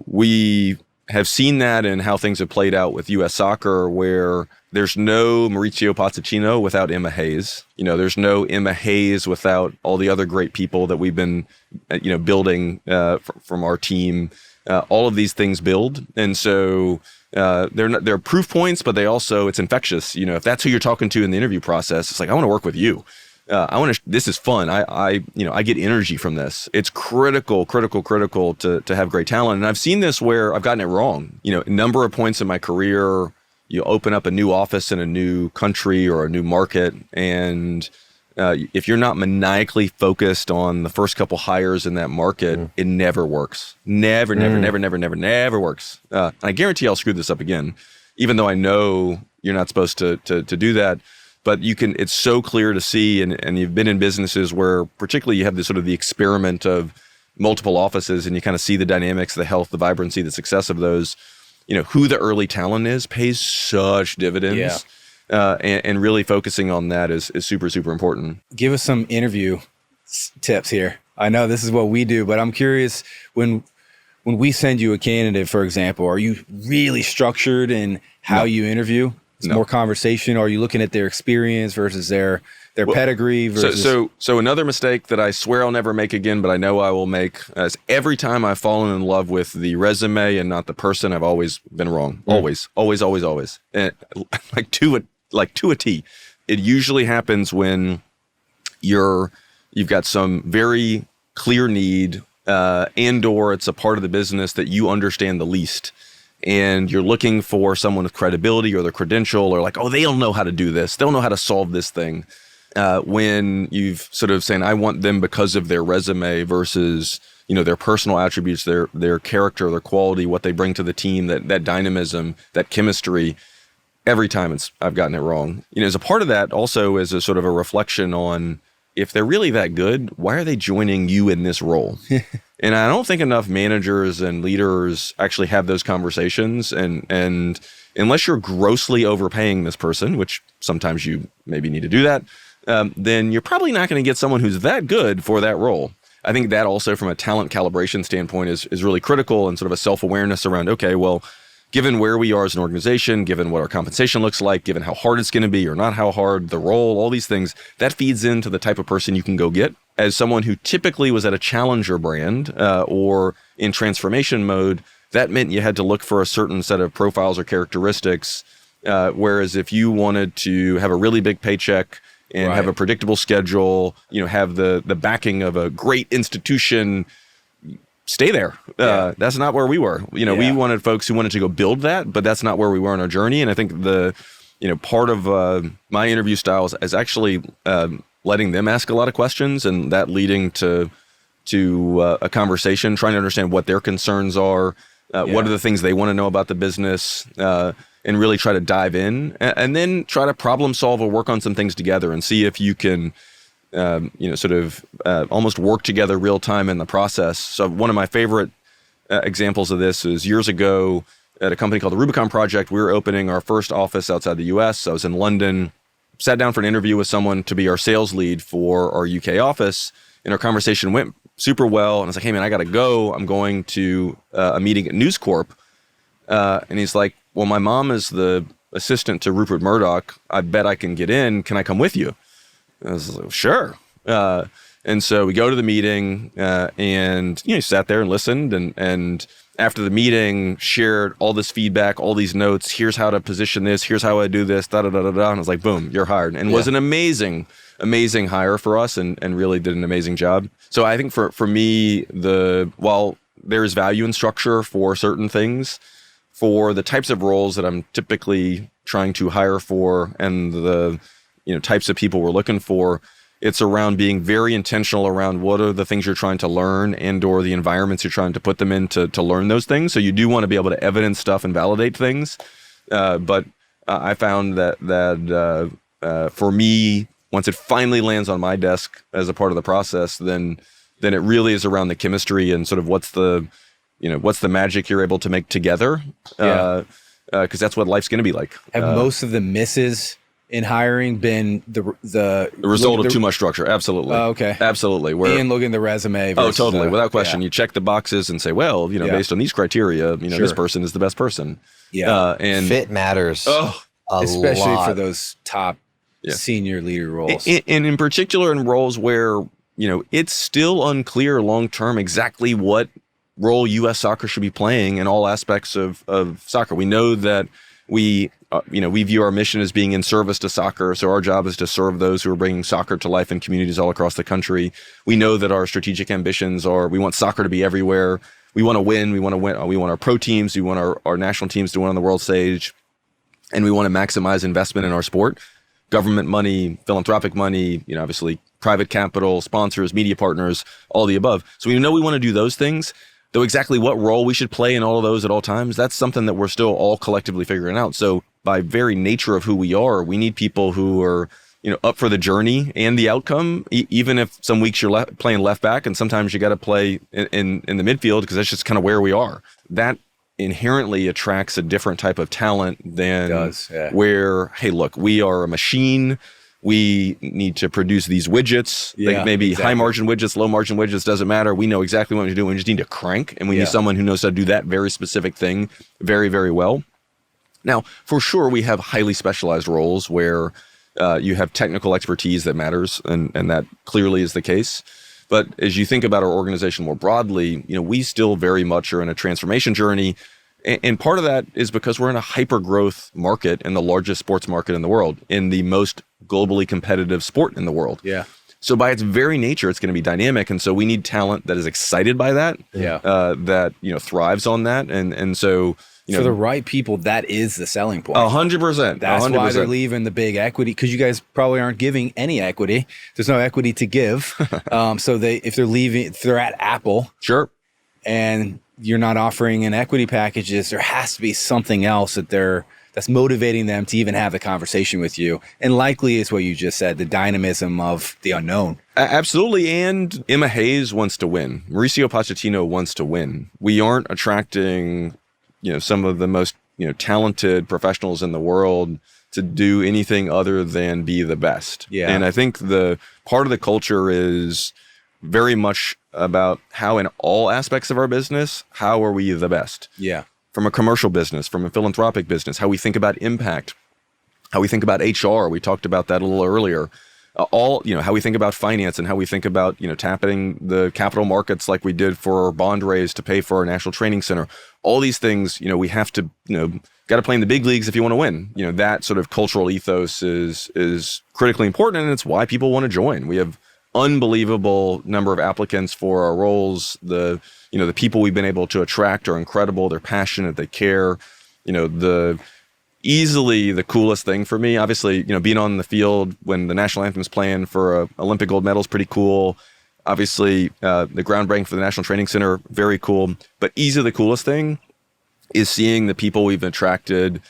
we have seen that in how things have played out with U.S. soccer, where there's no Maurizio Pochettino without Emma Hayes. There's no Emma Hayes without all the other great people that we've been, building from our team. All of these things build. And so they're proof points, but it's infectious. If that's who you're talking to in the interview process, it's like, I want to work with you. This is fun. I get energy from this. It's critical to have great talent. And I've seen this where I've gotten it wrong. A number of points in my career, you open up a new office in a new country or a new market. And if you're not maniacally focused on the first couple hires in that market, it never works. Never works. And I guarantee I'll screw this up again, even though I know you're not supposed to do that. But it's so clear to see, and you've been in businesses where particularly you have this sort of the experiment of multiple offices, and you kind of see the dynamics, the health, the vibrancy, the success of those. Who the early talent is pays such dividends. Yeah. And really focusing on that is super, super important. Give us some interview tips here. I know this is what we do, but I'm curious, when we send you a candidate, for example, are you really structured in how you interview? It's more conversation. Or are you looking at their experience versus their pedigree versus... So another mistake that I swear I'll never make again, but I know I will make, is every time I've fallen in love with the resume and not the person, I've always been wrong. Always. And like to a T. It usually happens when you've got some very clear need, and or it's a part of the business that you understand the least. And you're looking for someone with credibility or their credential, or like, oh, they'll know how to do this. They'll know how to solve this thing. When you've sort of saying, I want them because of their resume versus, their personal attributes, their character, their quality, what they bring to the team, that dynamism, that chemistry. Every time I've gotten it wrong. As a part of that also is a sort of a reflection on, if they're really that good, why are they joining you in this role? And I don't think enough managers and leaders actually have those conversations. And unless you're grossly overpaying this person, which sometimes you maybe need to do that, then you're probably not going to get someone who's that good for that role. I think that also from a talent calibration standpoint is really critical, and sort of a self-awareness around, okay, well, given where we are as an organization, given what our compensation looks like, given how hard it's going to be or not how hard, the role, all these things, that feeds into the type of person you can go get. As someone who typically was at a challenger brand or in transformation mode, that meant you had to look for a certain set of profiles or characteristics. Whereas if you wanted to have a really big paycheck and have a predictable schedule, have the backing of a great institution, stay there. That's not where we were. We wanted folks who wanted to go build that, but that's not where we were in our journey. And I think part of my interview style is actually letting them ask a lot of questions, and that leading to a conversation, trying to understand what their concerns are, what are the things they want to know about the business, and really try to dive in, and then try to problem solve or work on some things together and see if you can almost work together real time in the process. So one of my favorite examples of this is years ago at a company called the Rubicon Project. We were opening our first office outside the US. I was in London, sat down for an interview with someone to be our sales lead for our UK office, and our conversation went super well. And I was like, hey man, I got to go. I'm going to a meeting at News Corp. And he's like, well, my mom is the assistant to Rupert Murdoch. I bet I can get in. Can I come with you? I was like, sure. And so we go to the meeting, and sat there and listened, and after the meeting, shared all this feedback, all these notes. Here's how to position this. Here's how I do this. Da da da da da. And I was like, boom, you're hired. And was an amazing hire for us, and really did an amazing job. So I think for me, while there is value in structure for certain things, for the types of roles that I'm typically trying to hire for, and the types of people we're looking for, it's around being very intentional around what are the things you're trying to learn and/or the environments you're trying to put them in to learn those things. So you do want to be able to evidence stuff and validate things. But I found that for me, once it finally lands on my desk as a part of the process, then it really is around the chemistry and sort of what's the magic you're able to make together. Because that's what life's going to be like. Have most of the misses in hiring been the result of too much structure? Absolutely. Oh, okay. Absolutely. And looking at the resume. Oh, totally. Without question. You check the boxes and say, well, based on these criteria, this person is the best person. Yeah. And fit matters. Especially for those top senior leader roles. And in particular in roles where, it's still unclear long-term exactly what role U.S. soccer should be playing in all aspects of soccer. We know that we view our mission as being in service to soccer. So our job is to serve those who are bringing soccer to life in communities all across the country. We know that our strategic ambitions are, we want soccer to be everywhere. We want to win. We want to win. We want our pro teams. We want our national teams to win on the world stage. And we want to maximize investment in our sport. Government money, philanthropic money, obviously private capital, sponsors, media partners, all the above. So we know we want to do those things. Though exactly what role we should play in all of those at all times, that's something that we're still all collectively figuring out. So by very nature of who we are, we need people who are, up for the journey and the outcome, even if some weeks you're playing left back and sometimes you got to play in the midfield, because that's just kind of where we are. That inherently attracts a different type of talent than where, hey, look, we are a machine. We need to produce these widgets, high margin widgets, low margin widgets, doesn't matter. We know exactly what to do. We just need to crank. And we need someone who knows how to do that very specific thing very, very well. Now, for sure, we have highly specialized roles where you have technical expertise that matters. And that clearly is the case. But as you think about our organization more broadly, we still very much are in a transformation journey. And part of that is because we're in a hyper-growth market in the largest sports market in the world, in the most globally competitive sport in the world. Yeah. So by its very nature, it's going to be dynamic. And so we need talent that is excited by that, that, thrives on that. And so, for the right people, that is the selling point. 100%. That's 100%. why they're leaving the big equity, because you guys probably aren't giving any equity. There's no equity to give. So if they're at Apple. Sure. And you're not offering an equity packages, there has to be something else that's motivating them to even have the conversation with you. And likely is what you just said, the dynamism of the unknown. Absolutely. And Emma Hayes wants to win. Mauricio Pochettino wants to win. We aren't attracting, some of the most, talented professionals in the world to do anything other than be the best. Yeah. And I think the part of the culture is very much about how in all aspects of our business, how are we the best? Yeah. From a commercial business, from a philanthropic business, how we think about impact, how we think about HR. We talked about that a little earlier. How we think about finance and how we think about, tapping the capital markets like we did for our bond raise to pay for our national training center. All these things, we have to, got to play in the big leagues if you want to win. That sort of cultural ethos is critically important, and it's why people want to join. We have unbelievable number of applicants for our roles. The people we've been able to attract are incredible. They're passionate. They care. Easily the coolest thing for me, obviously, being on the field when the national anthem's playing for a Olympic gold medal is pretty cool. Obviously, the groundbreaking for the National Training Center, very cool. But easily the coolest thing is seeing the people we've attracted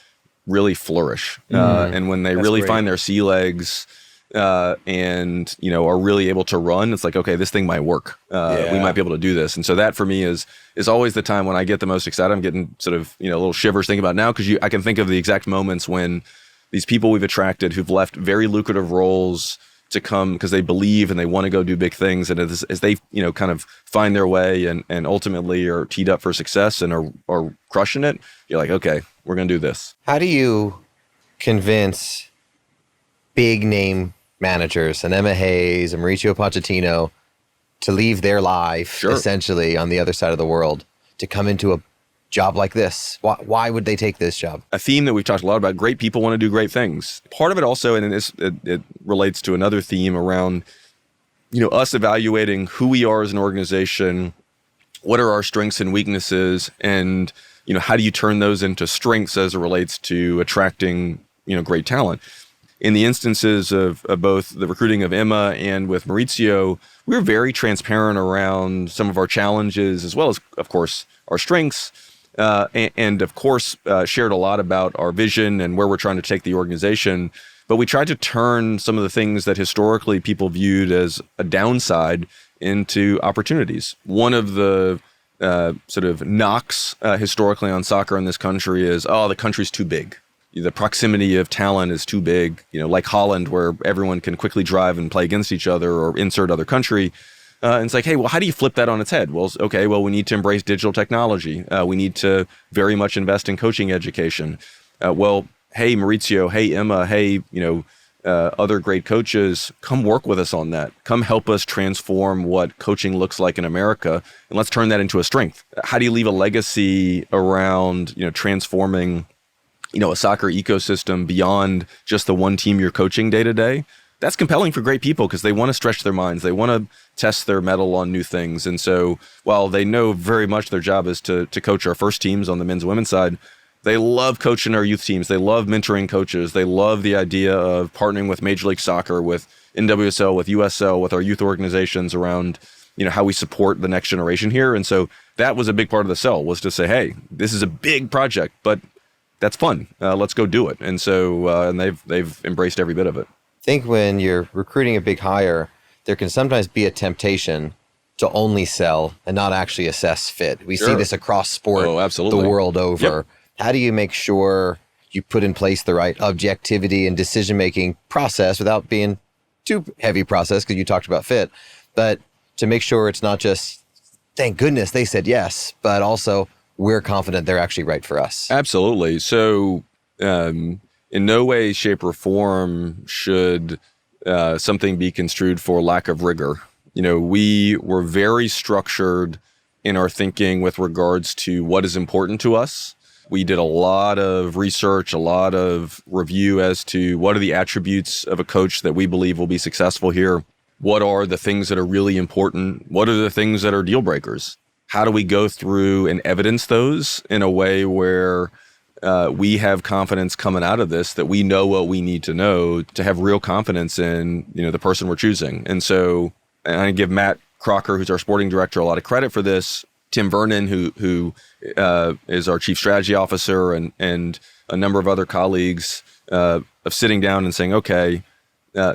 really flourish. And when they really find their sea legs, and are really able to run, it's like, okay, this thing might work. We might be able to do this. And so that for me is always the time when I get the most excited. I'm getting sort of little shivers thinking about it now, because I can think of the exact moments when these people we've attracted who've left very lucrative roles to come because they believe and they want to go do big things, and as they kind of find their way and ultimately are teed up for success and are crushing it, you're like, okay, we're going to do this. How do you convince big name managers, an Emma Hayes, a Mauricio Pochettino, to leave their life essentially on the other side of the world to come into a job like this? Why would they take this job? A theme that we've talked a lot about, great people want to do great things. Part of it also, and it relates to another theme around, us evaluating who we are as an organization, what are our strengths and weaknesses, and, how do you turn those into strengths as it relates to attracting, great talent. In the instances of both the recruiting of Emma and with Mauricio, we were very transparent around some of our challenges as well as, of course, our strengths. And of course, shared a lot about our vision and where we're trying to take the organization. But we tried to turn some of the things that historically people viewed as a downside into opportunities. One of the sort of knocks historically on soccer in this country is, the country's too big. The proximity of talent is too big, like Holland, where everyone can quickly drive and play against each other or insert other country. And it's like, hey, well, how do you flip that on its head? Well, we need to embrace digital technology. We need to very much invest in coaching education. Hey, Mauricio, hey, Emma, hey, other great coaches, come work with us on that. Come help us transform what coaching looks like in America, and let's turn that into a strength. How do you leave a legacy around, transforming a soccer ecosystem beyond just the one team you're coaching day to day? That's compelling for great people because they want to stretch their minds. They want to test their mettle on new things. And so while they know very much their job is to coach our first teams on the men's and women's side, they love coaching our youth teams. They love mentoring coaches. They love the idea of partnering with Major League Soccer, with NWSL, with USL, with our youth organizations around, how we support the next generation here. And so that was a big part of the sell, was to say, hey, this is a big project, but that's fun. Let's go do it. And so and they've embraced every bit of it. I think when you're recruiting a big hire, there can sometimes be a temptation to only sell and not actually assess fit. We see this across sport the world over. Yep. How do you make sure you put in place the right objectivity and decision-making process without being too heavy process, because you talked about fit, but to make sure it's not just, thank goodness they said yes, but also we're confident they're actually right for us? Absolutely. So in no way, shape, or form should something be construed for lack of rigor. We were very structured in our thinking with regards to what is important to us. We did a lot of research, a lot of review as to what are the attributes of a coach that we believe will be successful here. What are the things that are really important? What are the things that are deal breakers? How do we go through and evidence those in a way where we have confidence coming out of this, that we know what we need to know to have real confidence in, the person we're choosing. And so, and I give Matt Crocker, who's our sporting director, a lot of credit for this. Tim Vernon, who is our chief strategy officer, and a number of other colleagues of sitting down and saying, okay,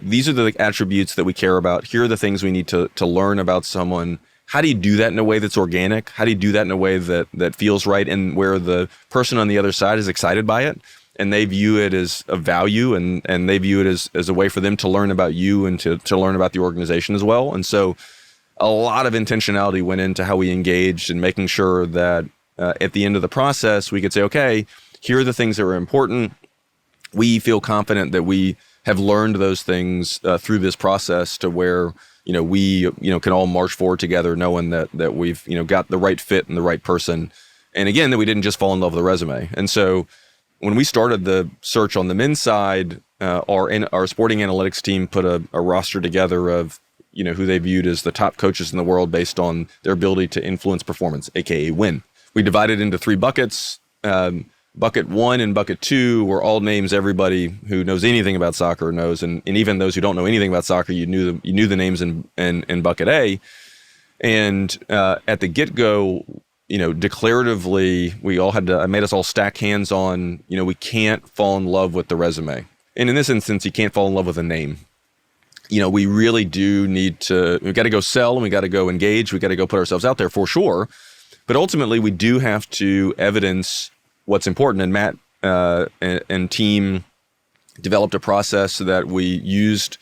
these are the attributes that we care about. Here are the things we need to learn about someone. How do you do that in a way that's organic? How do you do that in a way that feels right and where the person on the other side is excited by it and they view it as a value and they view it as a way for them to learn about you and to learn about the organization as well? And so a lot of intentionality went into how we engaged and making sure that at the end of the process, we could say, okay, here are the things that are important. We feel confident that we have learned those things through this process to where, we, can all march forward together knowing that we've, got the right fit and the right person. And again, that we didn't just fall in love with the resume. And so when we started the search on the men's side, our sporting analytics team put a roster together of, who they viewed as the top coaches in the world based on their ability to influence performance, aka win. We divided into 3 buckets. Bucket 1 and bucket 2 were all names everybody who knows anything about soccer knows, and even those who don't know anything about soccer, you knew the names in bucket A. And at the get-go, declaratively, I made us all stack hands on, we can't fall in love with the resume. And in this instance, you can't fall in love with a name. We really do we've got to go sell and we got to go engage. We got to go put ourselves out there for sure. But ultimately, we do have to evidence what's important. And Matt and team developed a process that we used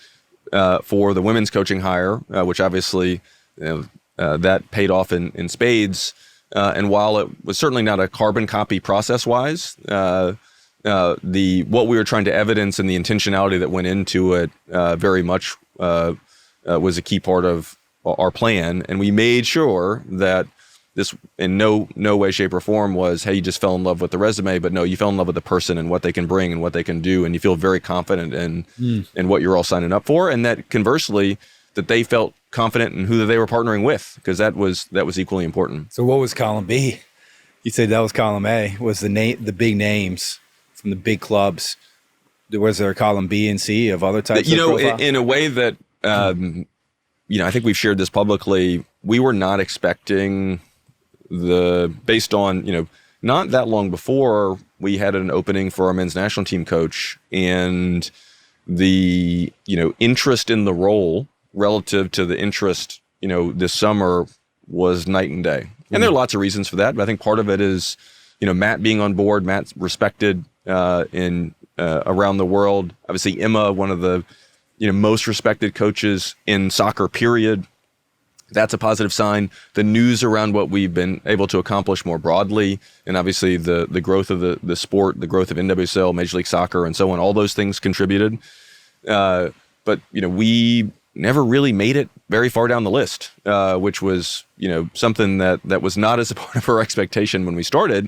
for the women's coaching hire, which obviously that paid off in spades. And while it was certainly not a carbon copy process-wise, what we were trying to evidence and the intentionality that went into it very much was a key part of our plan. And we made sure that this in no way, shape, or form was, hey, you just fell in love with the resume, but no, you fell in love with the person and what they can bring and what they can do, and you feel very confident in what you're all signing up for. And that conversely, that they felt confident in who they were partnering with, because that was equally important. So what was column B? You said that was column A, was the big names from the big clubs. Was there a column B and C of other types of profile? In a way that, I think we've shared this publicly, we were not expecting based on, not that long before we had an opening for our men's national team coach, and the, interest in the role relative to the interest, this summer was night and day. And there are lots of reasons for that, but I think part of it is, Matt being on board. Matt's respected in around the world. Obviously, Emma, one of the most respected coaches in soccer, period. That's a positive sign. The news around what we've been able to accomplish more broadly, and obviously the growth of the sport, the growth of NWSL, Major League Soccer, and so on, all those things contributed. But we never really made it very far down the list, which was something that was not as a part of our expectation when we started.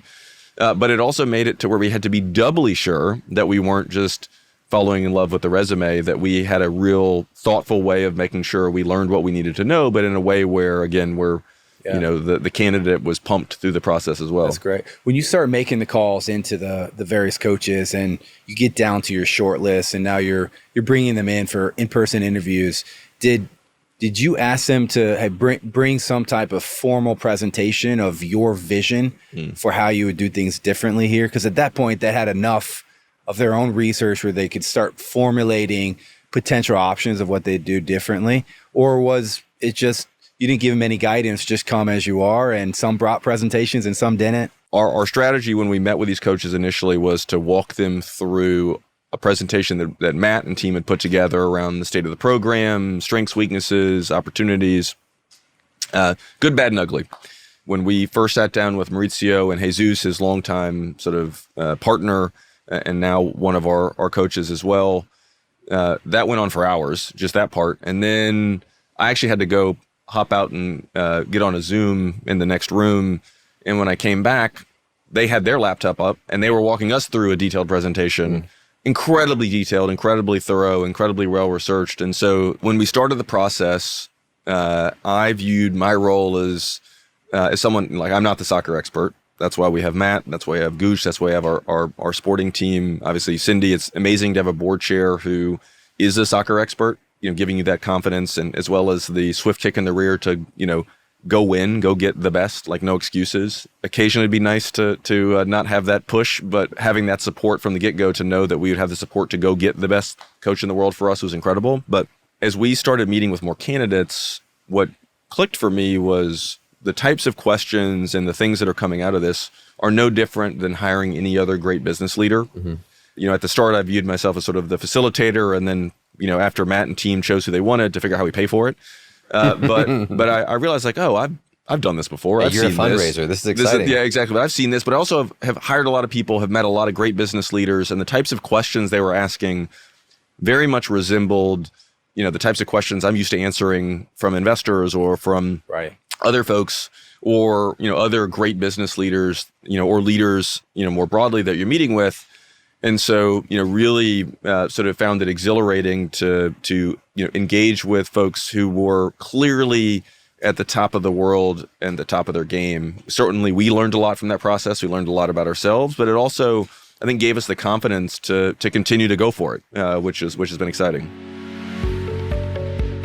But it also made it to where we had to be doubly sure that we weren't just falling in love with the resume, that we had a real thoughtful way of making sure we learned what we needed to know, but in a way where, again, the candidate was pumped through the process as well. That's great. When you start making the calls into the various coaches and you get down to your short list, and now you're bringing them in for in-person interviews, did you ask them to bring some type of formal presentation of your vision for how you would do things differently here? Because at that point, they had enough of their own research where they could start formulating potential options of what they'd do differently? Or was it just, you didn't give them any guidance, just come as you are, and some brought presentations and some didn't? Our strategy when we met with these coaches initially was to walk them through a presentation that Matt and team had put together around the state of the program, strengths, weaknesses, opportunities, good, bad, and ugly. When we first sat down with Maurizio and Jesus, his longtime sort of partner, and now one of our coaches as well, that went on for hours, just that part. And then I actually had to go hop out and get on a Zoom in the next room. And when I came back, they had their laptop up and they were walking us through a detailed presentation, incredibly detailed, incredibly thorough, incredibly well-researched. And so when we started the process, I viewed my role as someone, like, I'm not the soccer expert. That's why we have Matt. That's why we have Gooch. That's why we have our sporting team. Obviously, Cindy. It's amazing to have a board chair who is a soccer expert, giving you that confidence, and as well as the swift kick in the rear to, go win, go get the best, like no excuses. Occasionally it'd be nice to not have that push, but having that support from the get-go to know that we would have the support to go get the best coach in the world for us was incredible. But as we started meeting with more candidates, what clicked for me was the types of questions and the things that are coming out of this are no different than hiring any other great business leader. At the start, I viewed myself as sort of the facilitator, and then, after Matt and team chose who they wanted, to figure out how we pay for it. But I realized, like, I've done this before. You're a fundraiser. This is exciting. Yeah, exactly. But I've seen this, but I also have hired a lot of people, have met a lot of great business leaders, and the types of questions they were asking very much resembled, the types of questions I'm used to answering from investors or from other folks, or, other great business leaders, or leaders, more broadly that you're meeting with. And so, really sort of found it exhilarating to engage with folks who were clearly at the top of the world and the top of their game. Certainly, we learned a lot from that process. We learned a lot about ourselves, but it also, I think, gave us the confidence to continue to go for it, which has been exciting.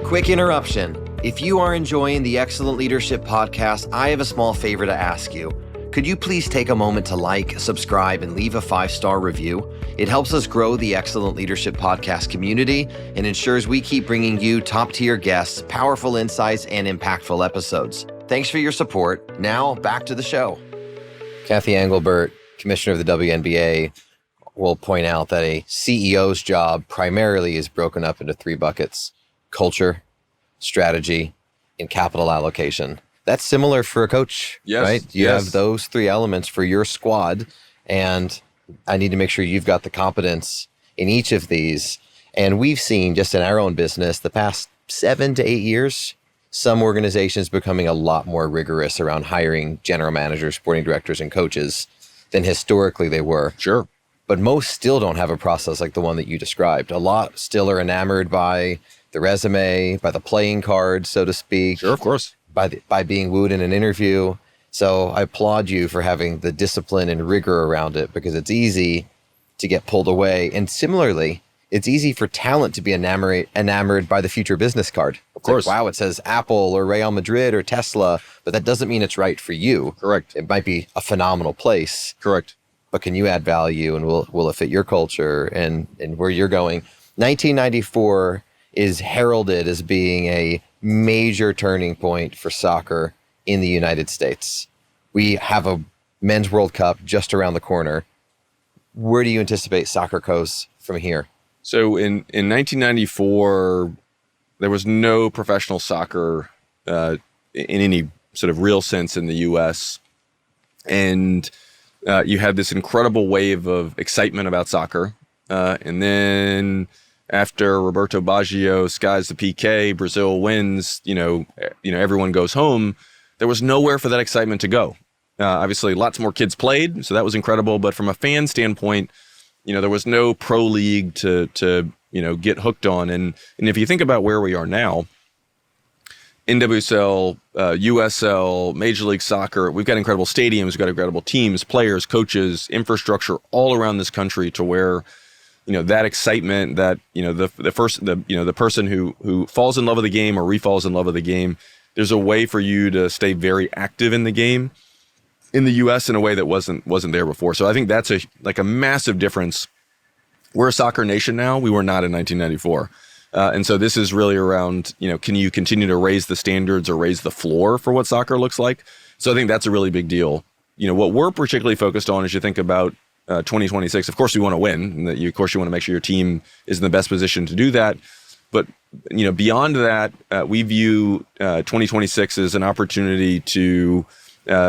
Quick interruption. If you are enjoying the Excellent Leadership Podcast, I have a small favor to ask you. Could you please take a moment to like, subscribe, and leave a 5-star review? It helps us grow the Excellent Leadership Podcast community and ensures we keep bringing you top-tier guests, powerful insights, and impactful episodes. Thanks for your support. Now, back to the show. Kathy Engelbert, Commissioner of the WNBA, will point out that a CEO's job primarily is broken up into 3 buckets: culture, strategy, and capital allocation. That's similar for a coach, Yes, right? You yes. have those three elements for your squad, and I need to make sure you've got the competence in each of these. And we've seen just in our own business the past 7 to 8 years, some organizations becoming a lot more rigorous around hiring general managers, sporting directors, and coaches than historically they were. Sure. But most still don't have a process like the one that you described. A lot still are enamored by the resume, by the playing card, so to speak. Sure, of course. By being wooed in an interview. So I applaud you for having the discipline and rigor around it, because it's easy to get pulled away. And similarly, it's easy for talent to be enamored by the future business card. Of course. Like, wow, it says Apple or Real Madrid or Tesla, but that doesn't mean it's right for you. Correct. It might be a phenomenal place, Correct. but can you add value, and will it fit your culture and where you're going? 1994 is heralded as being a major turning point for soccer in the United States. We have a men's World Cup just around the corner. Where do you anticipate soccer goes from here? So in 1994, there was no professional soccer in any sort of real sense in the U.S. And you had this incredible wave of excitement about soccer. And then after Roberto Baggio skies the PK, Brazil wins, everyone goes home. There was nowhere for that excitement to go. Obviously, lots more kids played, so that was incredible. But from a fan standpoint, there was no pro league to get hooked on. And if you think about where we are now, NWSL, USL, Major League Soccer, we've got incredible stadiums, we've got incredible teams, players, coaches, infrastructure all around this country to where, that excitement, that, the person who falls in love with the game or refalls in love with the game, there's a way for you to stay very active in the game in the U.S. in a way that wasn't there before. So I think that's a massive difference. We're a soccer nation now. We were not in 1994. And so this is really around, can you continue to raise the standards or raise the floor for what soccer looks like? So I think that's a really big deal. What we're particularly focused on as you think about 2026, of course, we want to win. And of course, you want to make sure your team is in the best position to do that. But, beyond that, we view 2026 as an opportunity to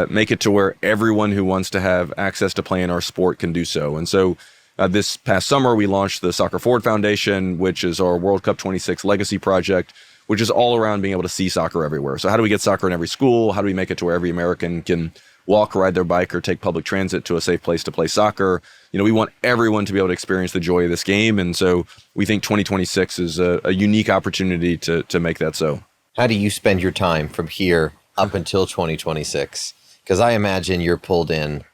make it to where everyone who wants to have access to play in our sport can do so. And so this past summer, we launched the Soccer Forward Foundation, which is our World Cup 26 legacy project, which is all around being able to see soccer everywhere. So how do we get soccer in every school? How do we make it to where every American can walk, ride their bike, or take public transit to a safe place to play soccer? We want everyone to be able to experience the joy of this game. And so we think 2026 is a unique opportunity to make that so. How do you spend your time from here up until 2026? Because I imagine you're pulled in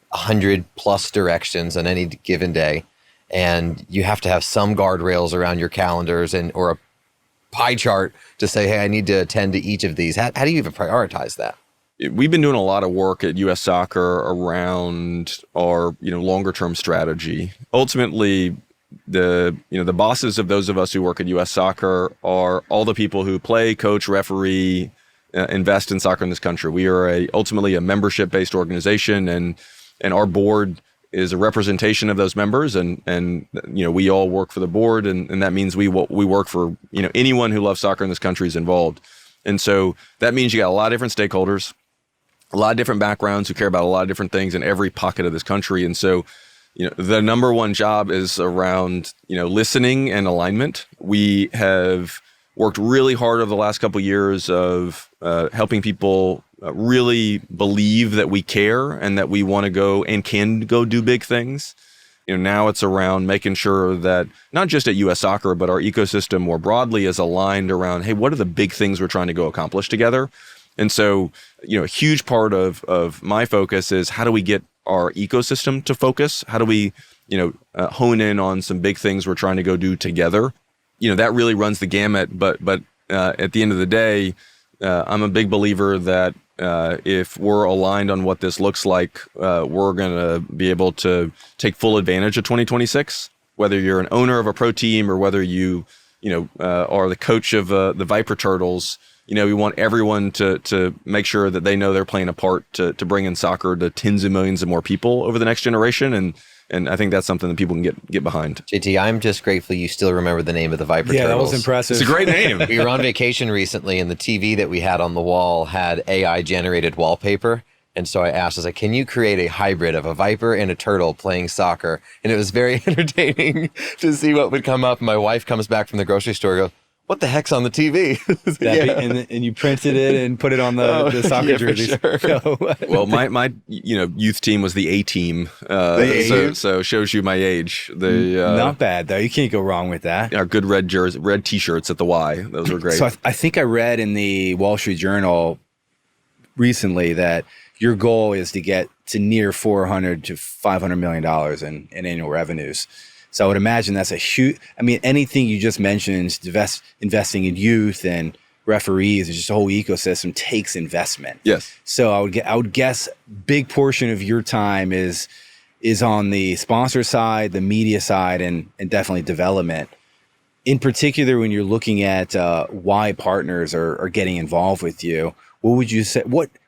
100 plus directions on any given day, and you have to have some guardrails around your calendars or a pie chart to say, hey, I need to attend to each of these. How do you even prioritize that? We've been doing a lot of work at U.S. Soccer around our longer term strategy. Ultimately, the bosses of those of us who work at U.S. Soccer are all the people who play, coach, referee, invest in soccer in this country. We are ultimately a membership based organization, and our board is a representation of those members, and we all work for the board, and that means we work for anyone who loves soccer in this country is involved. And so that means you got a lot of different stakeholders, a lot of different backgrounds who care about a lot of different things in every pocket of this country. And so the number one job is around listening and alignment. We have worked really hard over the last couple of years of helping people really believe that we care and that we want to go and can go do big things. Now it's around making sure that not just at U.S. Soccer, but our ecosystem more broadly is aligned around, hey, what are the big things we're trying to go accomplish together? And so, a huge part of my focus is how do we get our ecosystem to focus? How do we, hone in on some big things we're trying to go do together? That really runs the gamut. But at the end of the day, I'm a big believer that if we're aligned on what this looks like, we're going to be able to take full advantage of 2026, whether you're an owner of a pro team or whether you are the coach of the Viper Turtles. We want everyone to make sure that they know they're playing a part to bring in soccer to tens of millions of more people over the next generation. And And I think that's something that people can get behind. JT, I'm just grateful you still remember the name of the Viper Yeah, Turtles. that was impressive. It's a great name. We were on vacation recently, and the TV that we had on the wall had AI-generated wallpaper. And so I was like, can you create a hybrid of a Viper and a turtle playing soccer? And it was very entertaining to see what would come up. My wife comes back from the grocery store and goes, what the heck's on the TV? And you printed it and put it on the soccer jerseys. Sure. Well, my youth team was the A team. So shows you my age. Not bad though. You can't go wrong with that. Our good red T-shirts at the Y. Those were great. So I think I read in the Wall Street Journal recently that your goal is to get to near $400 to $500 million in annual revenues. So I would imagine that's a huge, anything you just mentioned, investing in youth and referees and just the whole ecosystem takes investment. Yes. So I would guess big portion of your time is on the sponsor side, the media side, and definitely development. In particular, when you're looking at why partners are getting involved with you, what would you say?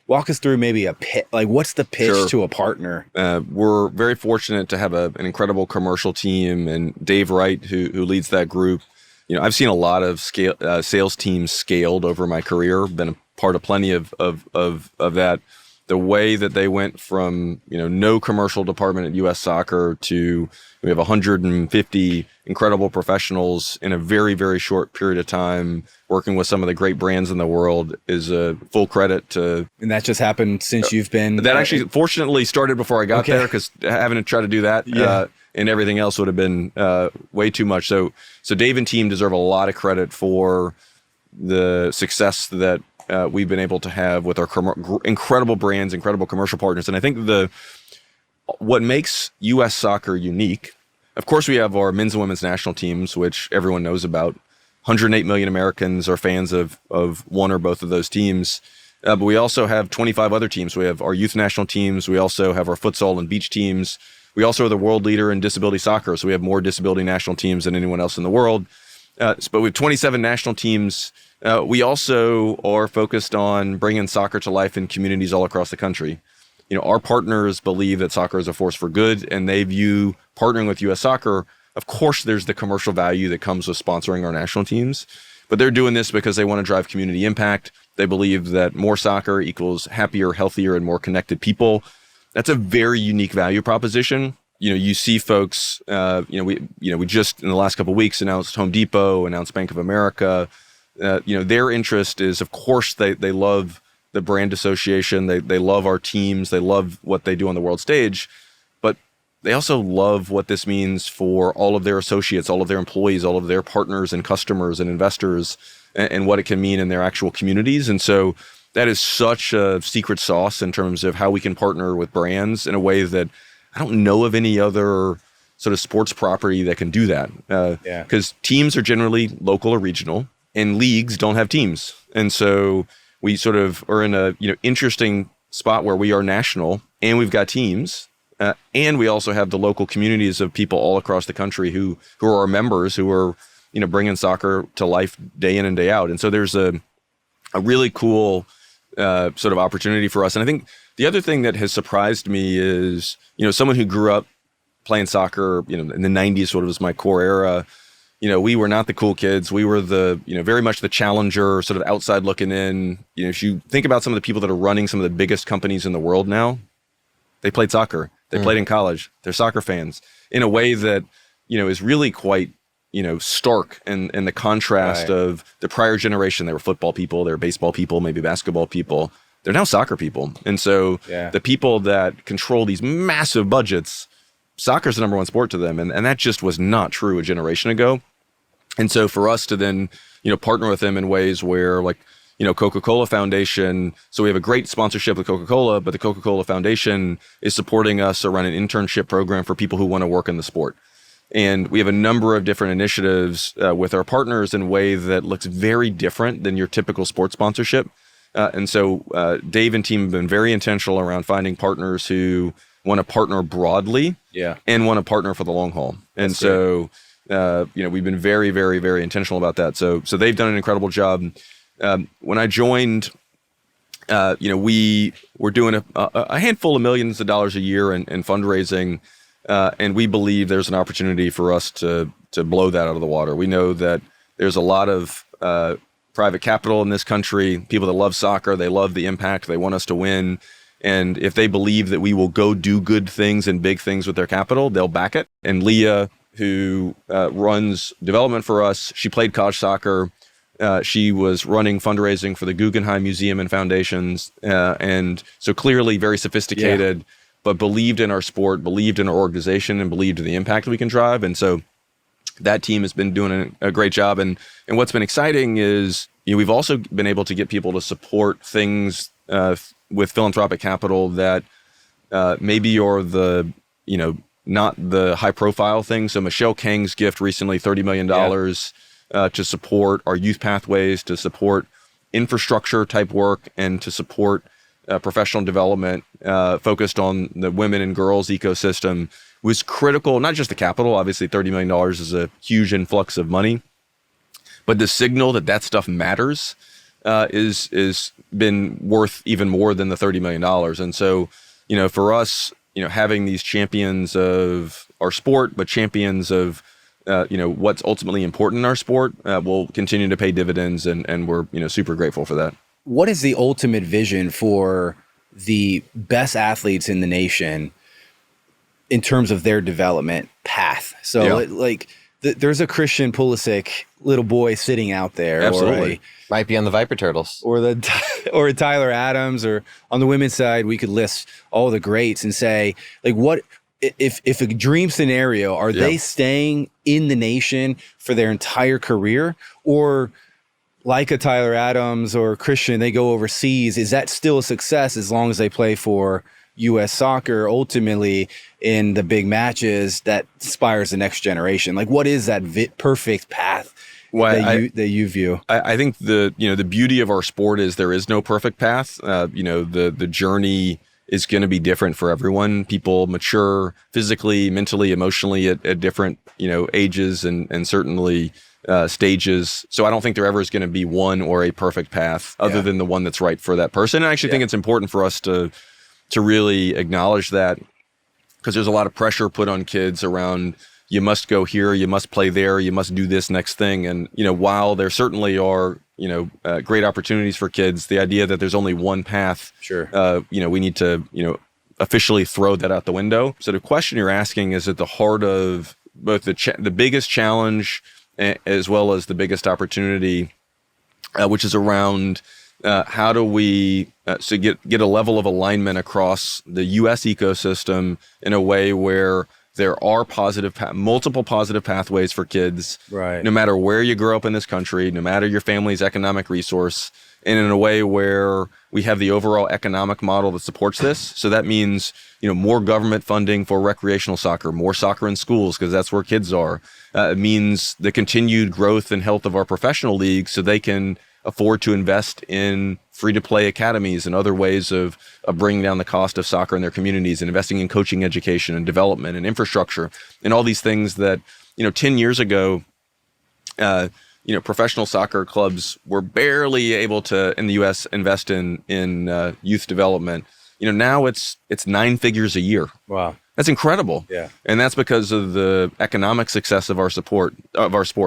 Walk us through maybe a pitch. Like, what's the pitch to a partner? We're very fortunate to have an incredible commercial team, and Dave Wright, who leads that group. I've seen a lot of sales teams scaled over my career. Been a part of plenty of that. The way that they went from no commercial department at U.S. Soccer to we have 150 incredible professionals in a very, very short period of time working with some of the great brands in the world is a full credit to. And that just happened since you've been. That actually fortunately started before I got there, because having to try to do that and everything else would have been way too much. So Dave and team deserve a lot of credit for the success that we've been able to have with our incredible brands, incredible commercial partners. And I think what makes U.S. Soccer unique, of course, we have our men's and women's national teams, which everyone knows about. 108 million Americans are fans of one or both of those teams. But we also have 25 other teams. We have our youth national teams. We also have our futsal and beach teams. We also are the world leader in disability soccer. So we have more disability national teams than anyone else in the world. But we have 27 national teams. We also are focused on bringing soccer to life in communities all across the country. Our partners believe that soccer is a force for good, and they view partnering with U.S. Soccer. Of course, there's the commercial value that comes with sponsoring our national teams, but they're doing this because they want to drive community impact. They believe that more soccer equals happier, healthier, and more connected people. That's a very unique value proposition. You see folks, we just in the last couple of weeks announced Home Depot, announced Bank of America. Their interest is, of course, they love the brand association. They love our teams. They love what they do on the world stage, but they also love what this means for all of their associates, all of their employees, all of their partners and customers and investors, and what it can mean in their actual communities. And so that is such a secret sauce in terms of how we can partner with brands in a way that I don't know of any other sort of sports property that can do that. Because teams are generally local or regional, and leagues don't have teams. And so we sort of are in a interesting spot where we are national and we've got teams, and we also have the local communities of people all across the country who are our members, who are bringing soccer to life day in and day out. And so there's a really cool sort of opportunity for us. And I think the other thing that has surprised me is someone who grew up playing soccer in the 90s, sort of was my core era. We were not the cool kids. We were the, very much the challenger, sort of outside looking in. If you think about some of the people that are running some of the biggest companies in the world now, they played soccer. They played in college. They're soccer fans in a way that, is really quite, stark and the contrast of the prior generation. They were football people, they were baseball people, maybe basketball people. They're now soccer people. And so the people that control these massive budgets, soccer's the number one sport to them. And that just was not true a generation ago. And so for us to then, partner with them in ways where Coca-Cola Foundation, so we have a great sponsorship with Coca-Cola, but the Coca-Cola Foundation is supporting us around an internship program for people who want to work in the sport. And we have a number of different initiatives with our partners in a way that looks very different than your typical sports sponsorship. And so Dave and team have been very intentional around finding partners who want to partner broadly and want to partner for the long haul. And That's great. we've been very, very, very intentional about that. So they've done an incredible job. When I joined, we were doing a handful of millions of dollars a year in fundraising. And we believe there's an opportunity for us to blow that out of the water. We know that there's a lot of private capital in this country, people that love soccer, they love the impact, they want us to win. And if they believe that we will go do good things and big things with their capital, they'll back it. And Leah, who runs development for us, she played college soccer. She was running fundraising for the Guggenheim Museum and Foundations. And so clearly very sophisticated, but believed in our sport, believed in our organization, and believed in the impact we can drive. And so that team has been doing a great job. And what's been exciting is, we've also been able to get people to support things with philanthropic capital that maybe are the, not the high profile thing. So Michelle Kang's gift recently, $30 million to support our youth pathways, to support infrastructure type work, and to support professional development focused on the women and girls ecosystem was critical. Not just the capital, obviously $30 million is a huge influx of money, but the signal that stuff matters is been worth even more than the $30 million. And so, for us, having these champions of our sport, but champions of, what's ultimately important in our sport, will continue to pay dividends. And we're, super grateful for that. What is the ultimate vision for the best athletes in the nation in terms of their development path? So there's a Christian Pulisic little boy sitting out there. Absolutely. Might be on the Viper Turtles. Or a Tyler Adams, or on the women's side, we could list all the greats and say, what if a dream scenario, are they staying in the nation for their entire career? Or like a Tyler Adams or Christian, they go overseas? Is that still a success as long as they play for U.S. soccer ultimately in the big matches that inspires the next generation? What is that perfect path that you view? I think the beauty of our sport is there is no perfect path. The journey is going to be different for everyone. People mature physically, mentally, emotionally at different ages and certainly stages. So I don't think there ever is going to be one or a perfect path other than the one that's right for that person. And I actually think it's important for us to really acknowledge that, because there's a lot of pressure put on kids around, you must go here, you must play there, you must do this next thing. And, while there certainly are, great opportunities for kids, the idea that there's only one path, we need to, officially throw that out the window. So the question you're asking is at the heart of both the biggest challenge as well as the biggest opportunity, which is around how do we get a level of alignment across the U.S. ecosystem in a way where there are multiple positive pathways for kids, no matter where you grow up in this country, no matter your family's economic resource, and in a way where we have the overall economic model that supports this. So that means, more government funding for recreational soccer, more soccer in schools, because that's where kids are. It means the continued growth and health of our professional leagues so they can afford to invest in free-to-play academies and other ways of bringing down the cost of soccer in their communities, and investing in coaching education and development and infrastructure and all these things that, 10 years ago, professional soccer clubs were barely able to, in the U.S., invest in youth development. Now it's 9 figures a year. Wow. That's incredible. Yeah. And that's because of the economic success of our sport.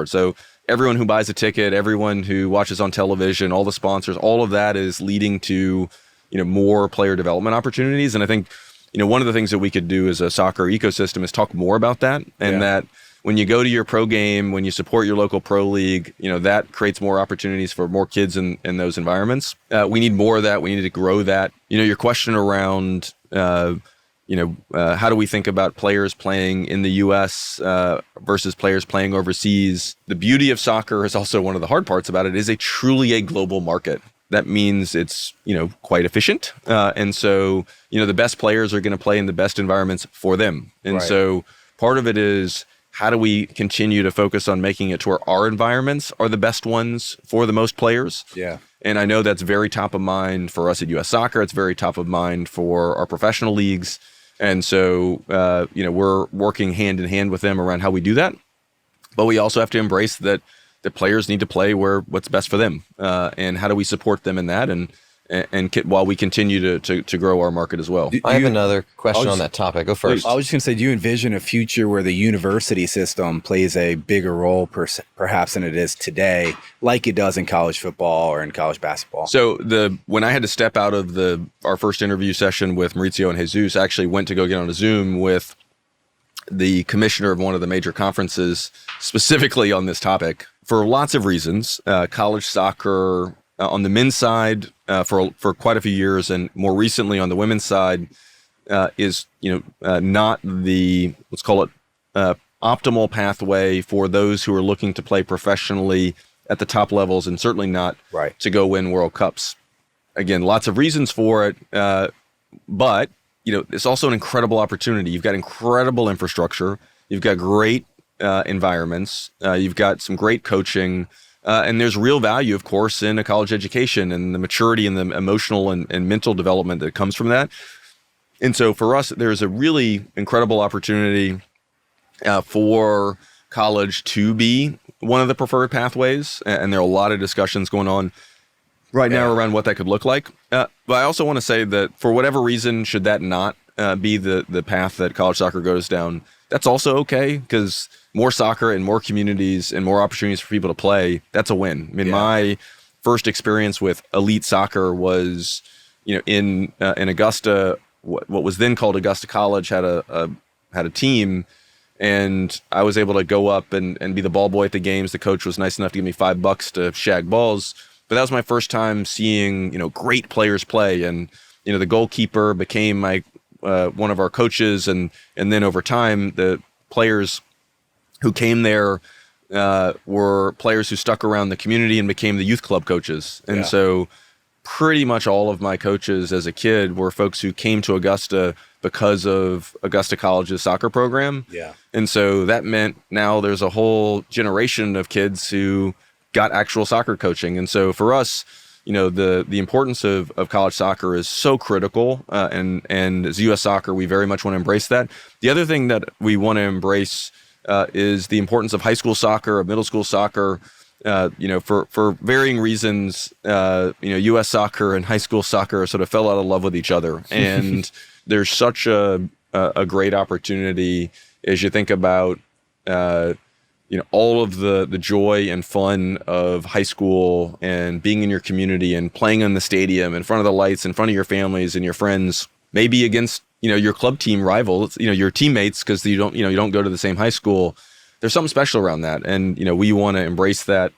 So everyone who buys a ticket, everyone who watches on television, all the sponsors, all of that is leading to, more player development opportunities. And I think, one of the things that we could do as a soccer ecosystem is talk more about that. And that when you go to your pro game, when you support your local pro league, that creates more opportunities for more kids in those environments. We need more of that. We need to grow that. Your question around, how do we think about players playing in the U.S. Versus players playing overseas? The beauty of soccer is also one of the hard parts about it is truly a global market. That means it's, quite efficient. And so, the best players are going to play in the best environments for them. And so part of it is, how do we continue to focus on making it to where our environments are the best ones for the most players? Yeah. And I know that's very top of mind for us at U.S. Soccer. It's very top of mind for our professional leagues. And so, we're working hand in hand with them around how we do that. But we also have to embrace that the players need to play what's best for them. And how do we support them in that? And while we continue to grow our market as well. I have another question on that topic. Go first. I was just going to say, do you envision a future where the university system plays a bigger role perhaps than it is today, like it does in college football or in college basketball? So when I had to step out of our first interview session with Maurizio and Jesus, I actually went to go get on a Zoom with the commissioner of one of the major conferences specifically on this topic for lots of reasons. College soccer on the men's side for quite a few years, and more recently on the women's side is not the, let's call it, optimal pathway for those who are looking to play professionally at the top levels, and certainly not to go win World Cups. Again, lots of reasons for it, but it's also an incredible opportunity. You've got incredible infrastructure. You've got great environments. You've got some great coaching. And there's real value, of course, in a college education and the maturity and the emotional and mental development that comes from that. And so for us, there's a really incredible opportunity for college to be one of the preferred pathways. And there are a lot of discussions going on right now around what that could look like. But I also want to say that for whatever reason, should that not be the path that college soccer goes down, that's also okay, because more soccer and more communities and more opportunities for people to play, that's a win. I mean, my first experience with elite soccer was, in Augusta. What was then called Augusta College had a team, and I was able to go up and be the ball boy at the games. The coach was nice enough to give me $5 to shag balls. But that was my first time seeing, great players play. And, the goalkeeper became one of our coaches. And then over time, the players who came there were players who stuck around the community and became the youth club coaches. And so pretty much all of my coaches as a kid were folks who came to Augusta because of Augusta College's soccer program. Yeah. And so that meant now there's a whole generation of kids who got actual soccer coaching. And so for us, the importance of college soccer is so critical. And as U.S. Soccer, we very much want to embrace that. The other thing that we want to embrace is the importance of high school soccer, of middle school soccer. For varying reasons, U.S. soccer and high school soccer sort of fell out of love with each other. And there's such a great opportunity as you think about all of the joy and fun of high school and being in your community and playing in the stadium in front of the lights, in front of your families and your friends, maybe against, your club team rivals, your teammates, because you don't go to the same high school. There's something special around that. And, we want to embrace that.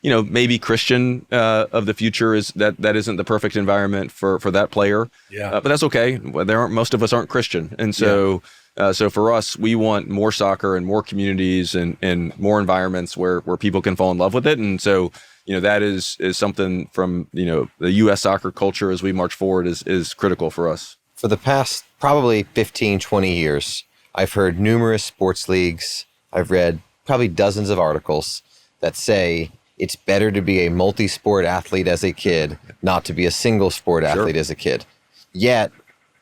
Maybe Christian of the future is that isn't the perfect environment for that player. Yeah. But that's okay. Most of us aren't Christian. And so, so for us, we want more soccer and more communities and more environments where people can fall in love with it. And so, that is something from, the U.S. soccer culture as we march forward is critical for us. For the past probably 15, 20 years, I've heard numerous sports leagues. I've read probably dozens of articles that say it's better to be a multi-sport athlete as a kid, not to be a single sport athlete as a kid. Yet,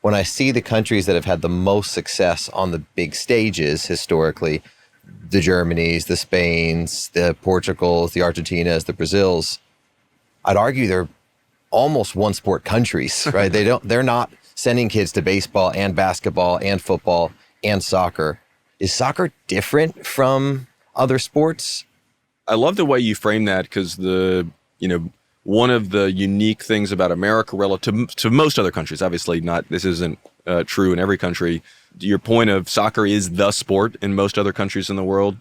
when I see the countries that have had the most success on the big stages historically, the Germanys, the Spains, the Portugals, the Argentinas, the Brazils, I'd argue they're almost one sport countries, right? They're not sending kids to baseball and basketball and football and soccer. Is soccer different from other sports? I love the way you frame that, because one of the unique things about America relative to most other countries, obviously this isn't true in every country. Your point of soccer is the sport in most other countries in the world,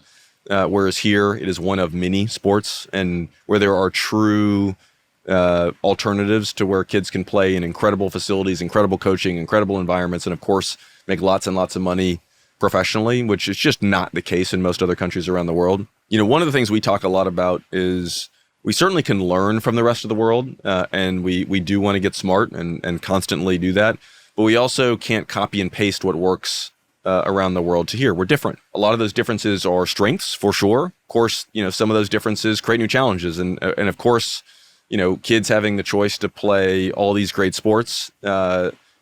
whereas here it is one of many sports, and where there are true alternatives to where kids can play in incredible facilities, incredible coaching, incredible environments, and of course make lots and lots of money professionally, which is just not the case in most other countries around the world. One of the things we talk a lot about is we certainly can learn from the rest of the world, and we do want to get smart and constantly do that. But we also can't copy and paste what works around the world to here. We're different. A lot of those differences are strengths, for sure. Of course, some of those differences create new challenges. And of course, kids having the choice to play all these great sports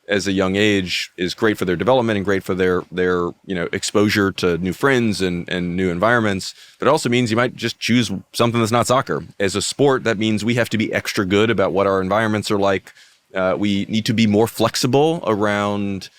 as a young age is great for their development and great for their exposure to new friends and new environments. But it also means you might just choose something that's not soccer. As a sport, that means we have to be extra good about what our environments are like. We need to be more flexible around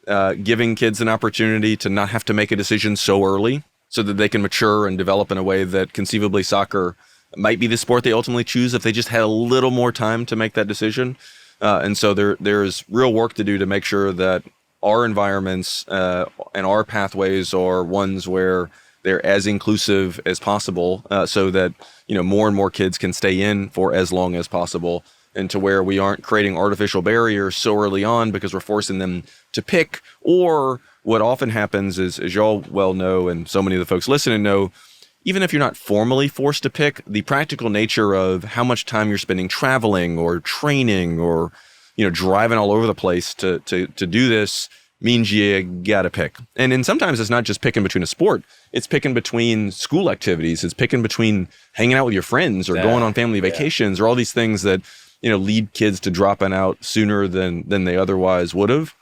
giving kids an opportunity to not have to make a decision so early so that they can mature and develop in a way that conceivably soccer might be the sport they ultimately choose if they just had a little more time to make that decision. And so there's real work to do to make sure that our environments and our pathways are ones where they're as inclusive as possible, so that more and more kids can stay in for as long as possible, and to where we aren't creating artificial barriers so early on because we're forcing them to pick. Or what often happens is, as y'all well know, and so many of the folks listening know, even if you're not formally forced to pick, the practical nature of how much time you're spending traveling or training or, driving all over the place to do this means you gotta pick. And then sometimes it's not just picking between a sport, it's picking between school activities, it's picking between hanging out with your friends or going on family vacations or all these things that, lead kids to dropping out sooner than they otherwise would have,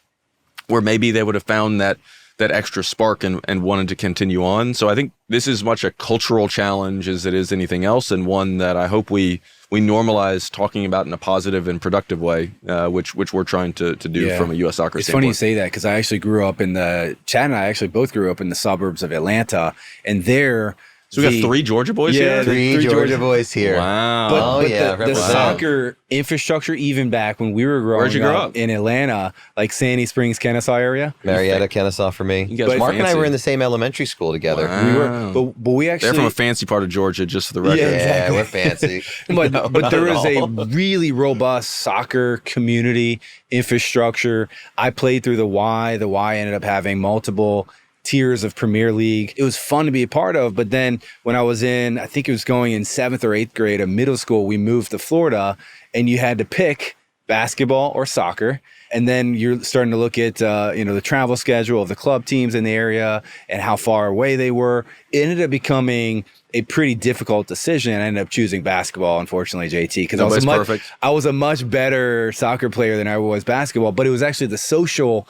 where maybe they would have found that extra spark and wanted to continue on. So I think this is much a cultural challenge as it is anything else, and one that I hope we normalize talking about in a positive and productive way, which we're trying to do from a U.S. soccer standpoint. It's funny you say that because I actually grew up Chad and I actually both grew up in the suburbs of Atlanta, and there. So we got 3 Georgia boys here? Three Georgia boys here. Wow. But the soccer infrastructure, even back when we were growing up in Atlanta, like Sandy Springs, Kennesaw area. Marietta, Kennesaw for me. Mark and I were in the same elementary school together. Wow. We were, but we actually... They're from a fancy part of Georgia, just for the record. Yeah, exactly. We're fancy. But there is a really robust soccer community infrastructure. I played through the Y. The Y ended up having multiple tiers of Premier League. It was fun to be a part of, but then when I was I think it was going in 7th or 8th grade of middle school, we moved to Florida, and you had to pick basketball or soccer. And then you're starting to look at, the travel schedule of the club teams in the area and how far away they were. It ended up becoming a pretty difficult decision. I ended up choosing basketball, unfortunately, JT, because I was a much better soccer player than I was basketball, but it was actually the social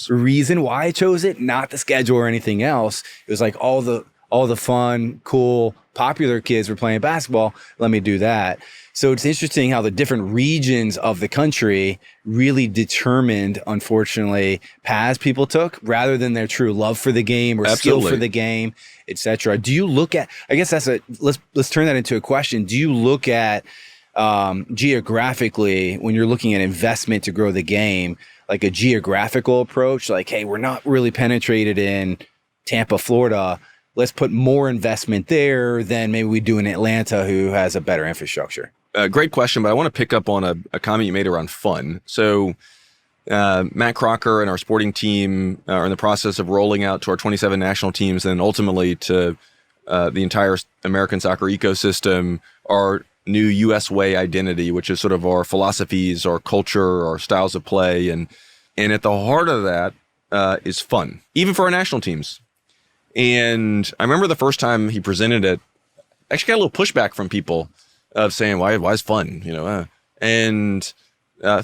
reason why I chose it, not the schedule or anything else. It was like all the fun, cool, popular kids were playing basketball. Let me do that. So it's interesting how the different regions of the country really determined, unfortunately, paths people took rather than their true love for the game or skill for the game, etc. Do you look at, I guess let's turn that into a question. Do you look at geographically, when you're looking at investment to grow the game, like a geographical approach, like, hey, we're not really penetrated in Tampa, Florida. Let's put more investment there than maybe we do in Atlanta, who has a better infrastructure? Great question, but I want to pick up on a comment you made around fun. So Matt Crocker and our sporting team are in the process of rolling out to our 27 national teams and ultimately to the entire American soccer ecosystem our new U.S. way identity, which is sort of our philosophies, our culture, our styles of play. And at the heart of that is fun, even for our national teams. And I remember the first time he presented it, actually got a little pushback from people of saying, why is fun? And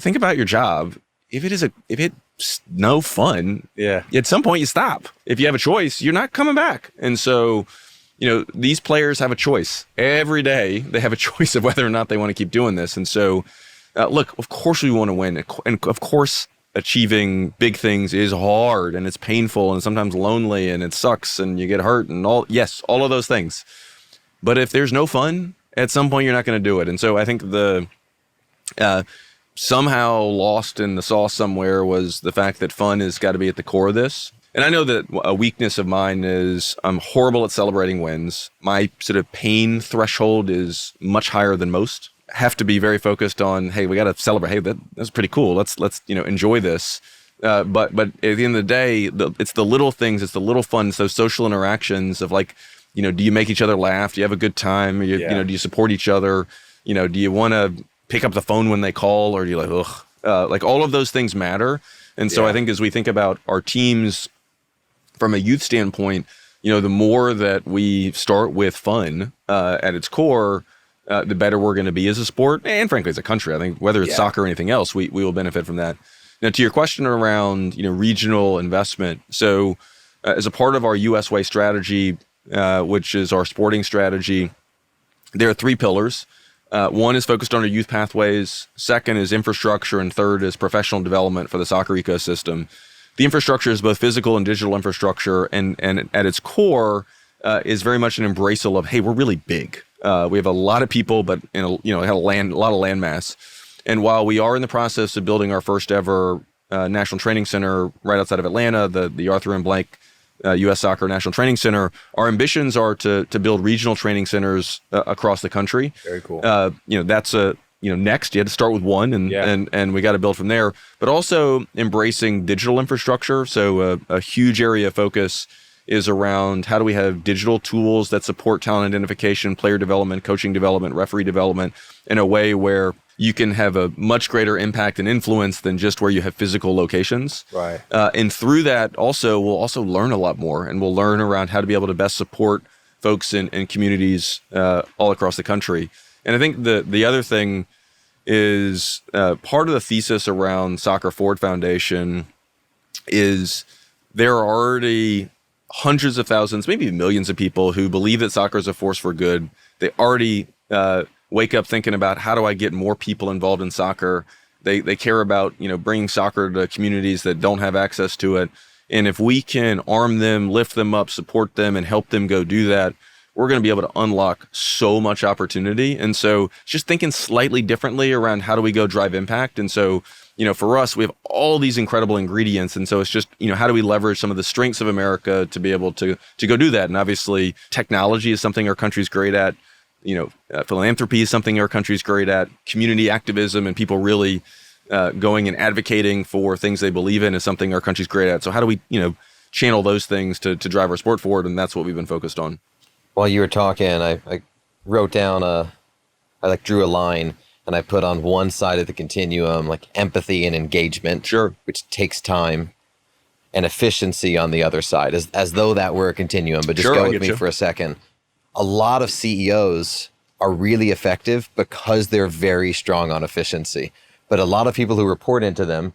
think about your job. If it's no fun, at some point you stop. If you have a choice, you're not coming back. And so, these players have a choice every day. They have a choice of whether or not they want to keep doing this. And so, look, of course we want to win. And of course, achieving big things is hard and it's painful and sometimes lonely and it sucks and you get hurt and all of those things. But if there's no fun, at some point you're not going to do it. And so I think the somehow lost in the sauce somewhere was the fact that fun has got to be at the core of this. And I know that a weakness of mine is I'm horrible at celebrating wins. My sort of pain threshold is much higher than most. Have to be very focused on, hey, we got to celebrate. Hey, that's pretty cool. Let's enjoy this. But at the end of the day, it's the little things, it's the little fun, it's those social interactions of like, do you make each other laugh? Do you have a good time? Do you support each other? Do you want to pick up the phone when they call, or do you like, ugh? Like all of those things matter. And so I think as we think about our teams from a youth standpoint, the more that we start with fun at its core, the better we're going to be as a sport and frankly as a country. I think whether it's soccer or anything else, we will benefit from that. Now, to your question around regional investment, so as a part of our U.S. Way strategy, which is our sporting strategy, there are 3 pillars. One is focused on our youth pathways. Second is infrastructure, and third is professional development for the soccer ecosystem. The infrastructure is both physical and digital infrastructure, and at its core is very much an embraceal of, hey, we're really big. We have a lot of people, but have a lot of land mass. And while we are in the process of building our first ever national training center right outside of Atlanta, the Arthur M. Blank U.S. Soccer National Training Center, our ambitions are to build regional training centers across the country. Very cool. That's next. You had to start with one, and we got to build from there. But also embracing digital infrastructure. So a huge area of focus is around how do we have digital tools that support talent identification, player development, coaching development, referee development in a way where you can have a much greater impact and influence than just where you have physical locations. Right. And through that, we'll also learn a lot more, and we'll learn around how to be able to best support folks in communities all across the country. And I think the other thing is part of the thesis around Soccer Forward Foundation is there are already hundreds of thousands, maybe millions of people who believe that soccer is a force for good. They already wake up thinking about how do I get more people involved in soccer. They care about bringing soccer to communities that don't have access to it. And if we can arm them, lift them up, support them, and help them go do that, we're going to be able to unlock so much opportunity. And so just thinking slightly differently around how do we go drive impact. And so, for us, we have all these incredible ingredients. And so it's just, how do we leverage some of the strengths of America to be able to go do that? And obviously technology is something our country's great at. Philanthropy is something our country's great at. Community activism and people really going and advocating for things they believe in is something our country's great at. So how do we, channel those things to drive our sport forward? And that's what we've been focused on. While you were talking, I wrote down I drew a line, and I put on one side of the continuum like empathy and engagement, sure, which takes time, and efficiency on the other side, as though that were a continuum. But just sure, go with me for a second. A lot of CEOs are really effective because they're very strong on efficiency. But a lot of people who report into them,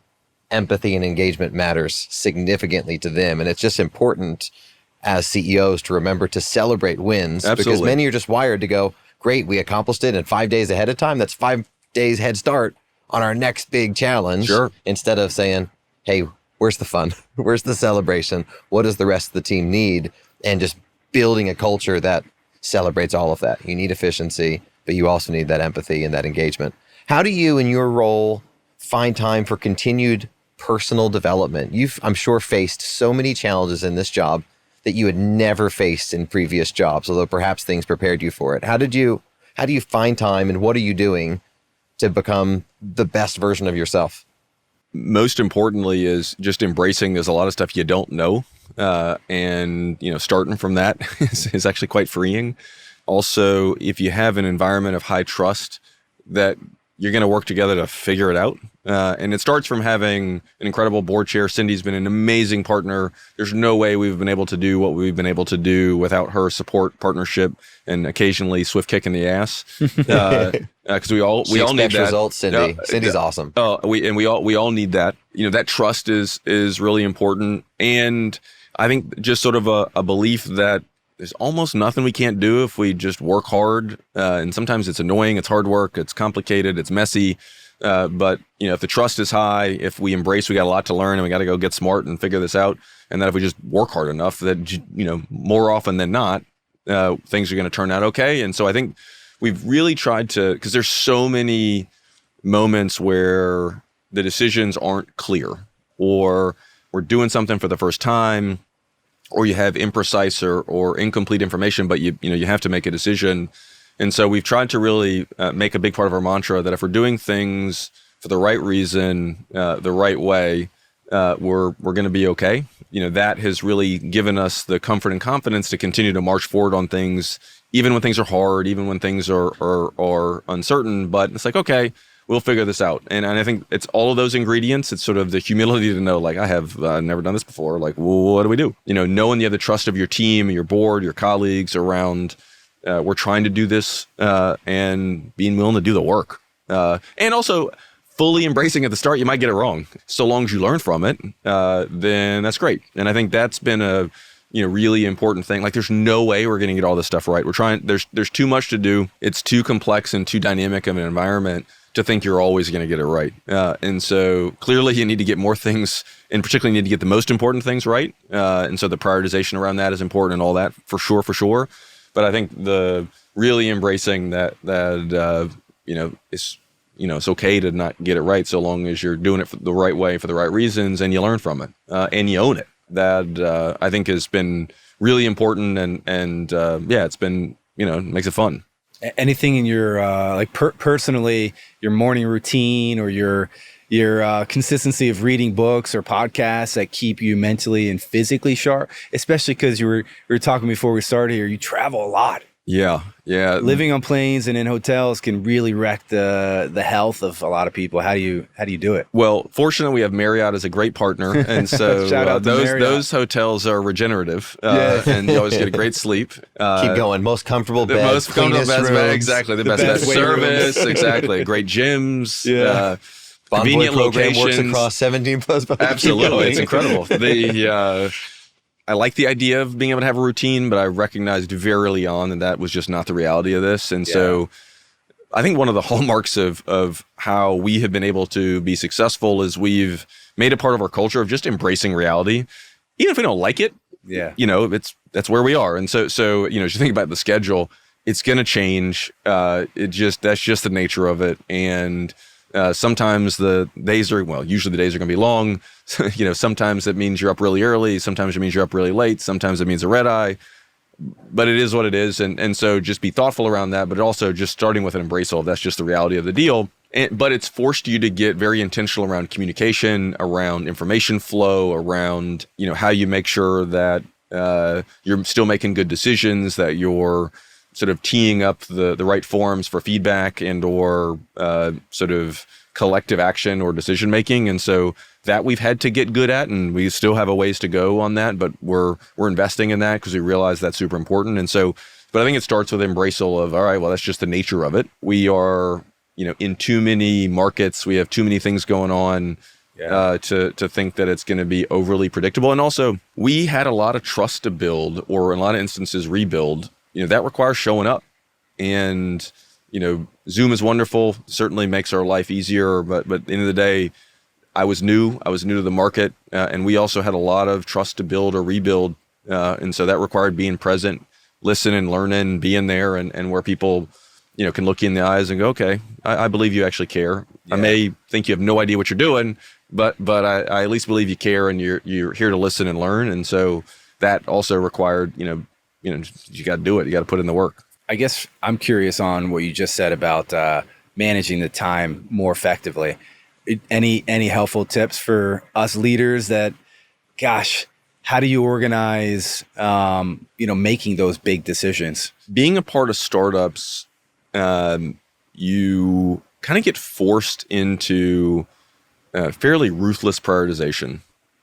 empathy and engagement matters significantly to them. And it's just important as CEOs to remember to celebrate wins. Absolutely. Because many are just wired to go, great, we accomplished it in 5 days ahead of time. That's 5 days head start on our next big challenge. Sure. Instead of saying, hey, where's the fun? Where's the celebration? What does the rest of the team need? And just building a culture that celebrates all of that. You need efficiency, but you also need that empathy and that engagement. How do you, in your role, find time for continued personal development? You've, I'm sure, faced so many challenges in this job that you had never faced in previous jobs, although perhaps things prepared you for it. How do you find time, and what are you doing to become the best version of yourself? Most importantly is just embracing there's a lot of stuff you don't know. And starting from that is actually quite freeing. Also, if you have an environment of high trust, that you're going to work together to figure it out. And it starts from having an incredible board chair. Cindy's been an amazing partner. There's no way we've been able to do what we've been able to do without her support, partnership, and occasionally swift kick in the ass. Because we all need that. Results, Cindy. Cindy's awesome. We all need that. That trust is really important. And I think just sort of a belief that there's almost nothing we can't do if we just work hard. And sometimes it's annoying, it's hard work, it's complicated, it's messy. But if the trust is high, if we embrace, we got a lot to learn, and we got to go get smart and figure this out. And that if we just work hard enough, that more often than not, things are going to turn out okay. And so I think we've really tried to, because there's so many moments where the decisions aren't clear, or we're doing something for the first time, or you have imprecise or incomplete information, but you have to make a decision. And so we've tried to really make a big part of our mantra that if we're doing things for the right reason, the right way, we're going to be okay. That has really given us the comfort and confidence to continue to march forward on things, even when things are hard, even when things are uncertain. But it's like, okay, we'll figure this out. And I think it's all of those ingredients. It's sort of the humility to know, like, I have never done this before. Like, well, what do we do? Knowing you have the trust of your team, your board, your colleagues around, we're trying to do this, and being willing to do the work. And also fully embracing at the start, you might get it wrong. So long as you learn from it, then that's great. And I think that's been a really important thing. Like, there's no way we're going to get all this stuff right. We're trying. There's too much to do. It's too complex and too dynamic of an environment to think you're always going to get it right. And so clearly you need to get more things, and particularly you need to get the most important things right. And so the prioritization around that is important and all that for sure. But I think the really embracing that it's okay to not get it right so long as you're doing it the right way for the right reasons and you learn from it and you own it. That I think has been really important and it's been, makes it fun. Anything in your personally, your morning routine or your consistency of reading books or podcasts that keep you mentally and physically sharp, especially because we were talking before we started here, you travel a lot. Yeah. Living on planes and in hotels can really wreck the health of a lot of people. How do you do it? Well, fortunately, we have Marriott as a great partner, and so those hotels are regenerative, and you always get a great sleep. Keep going. Most comfortable beds, most comfortable beds, exactly. The best service, exactly. Great gyms. Yeah. Convenient program locations. Works across 17 plus. Absolutely, it's incredible. I like the idea of being able to have a routine, but I recognized very early on that was just not the reality of this. And so I think one of the hallmarks of how we have been able to be successful is we've made it part of our culture of just embracing reality. Even if we don't like it, that's where we are. And so as you think about the schedule, it's going to change. That's just the nature of it. And sometimes the days usually the days are going to be long. Sometimes it means you're up really early. Sometimes it means you're up really late. Sometimes it means a red eye. But it is what it is. And so just be thoughtful around that, but also just starting with an embrace of that's just the reality of the deal. But it's forced you to get very intentional around communication, around information flow, around, how you make sure that you're still making good decisions, that you're sort of teeing up the right forums for feedback and or sort of collective action or decision making. And so that we've had to get good at, and we still have a ways to go on that, but we're investing in that because we realize that's super important. And so, but I think it starts with embraceal of, all right, well, that's just the nature of it. We are, in too many markets, we have too many things going on to think that it's going to be overly predictable. And also, we had a lot of trust to build, or in a lot of instances rebuild. That requires showing up. And, Zoom is wonderful, certainly makes our life easier. But at the end of the day, I was new to the market. And we also had a lot of trust to build or rebuild. And so that required being present, listening, learning, being there, and where people, can look you in the eyes and go, okay, I believe you actually care. Yeah. I may think you have no idea what you're doing, but I at least believe you care and you're here to listen and learn. And so that also required, you got to do it. You got to put in the work. I guess I'm curious on what you just said about managing the time more effectively. Any helpful tips for us leaders that, gosh, how do you organize, making those big decisions? Being a part of startups, you kind of get forced into fairly ruthless prioritization.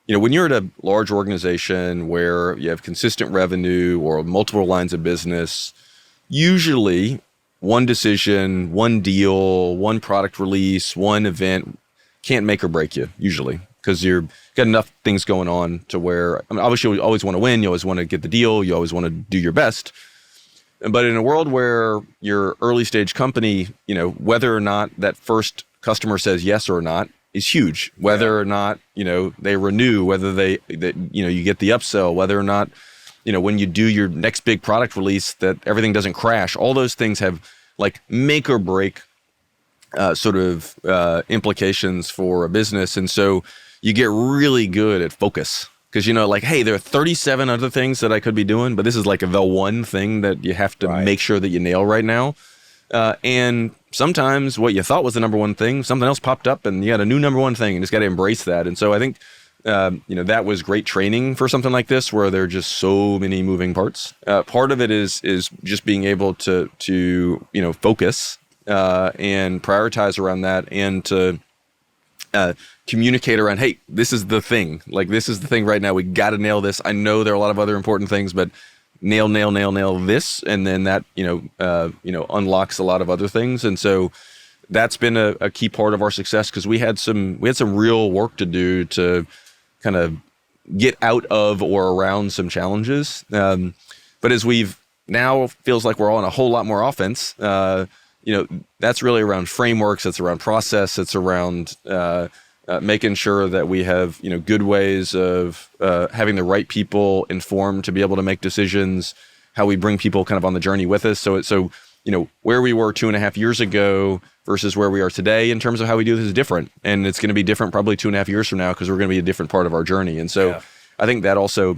When you're at a large organization where you have consistent revenue or multiple lines of business, usually one decision, one deal, one product release, one event can't make or break you, usually, because you've got enough things going on to where, obviously you always want to win, you always want to get the deal, you always want to do your best. But in a world where your early stage company, whether or not that first customer says yes or not is huge. Whether or not, they renew, whether you get the upsell, whether or not, when you do your next big product release that everything doesn't crash. All those things have like make or break implications for a business. And so you get really good at focus because, hey, there are 37 other things that I could be doing, but this is like the one thing that you have to make sure that you nail right now. And sometimes what you thought was the number one thing, something else popped up and you got a new number one thing and just got to embrace that. And so I think, that was great training for something like this where there are just so many moving parts. Part of it is just being able to focus and prioritize around that and to communicate around, hey, this is the thing. Like, this is the thing right now. We got to nail this. I know there are a lot of other important things, but nail this. And then that, unlocks a lot of other things. And so that's been a key part of our success, because we had some real work to do to kind of get out of or around some challenges. But as we've now feels like we're on a whole lot more offense, that's really around frameworks, it's around process, it's around making sure that we have, good ways of having the right people informed to be able to make decisions, how we bring people kind of on the journey with us. So where we were 2.5 years ago versus where we are today in terms of how we do this is different. And it's going to be different probably 2.5 years from now, because we're going to be a different part of our journey. And so I think that also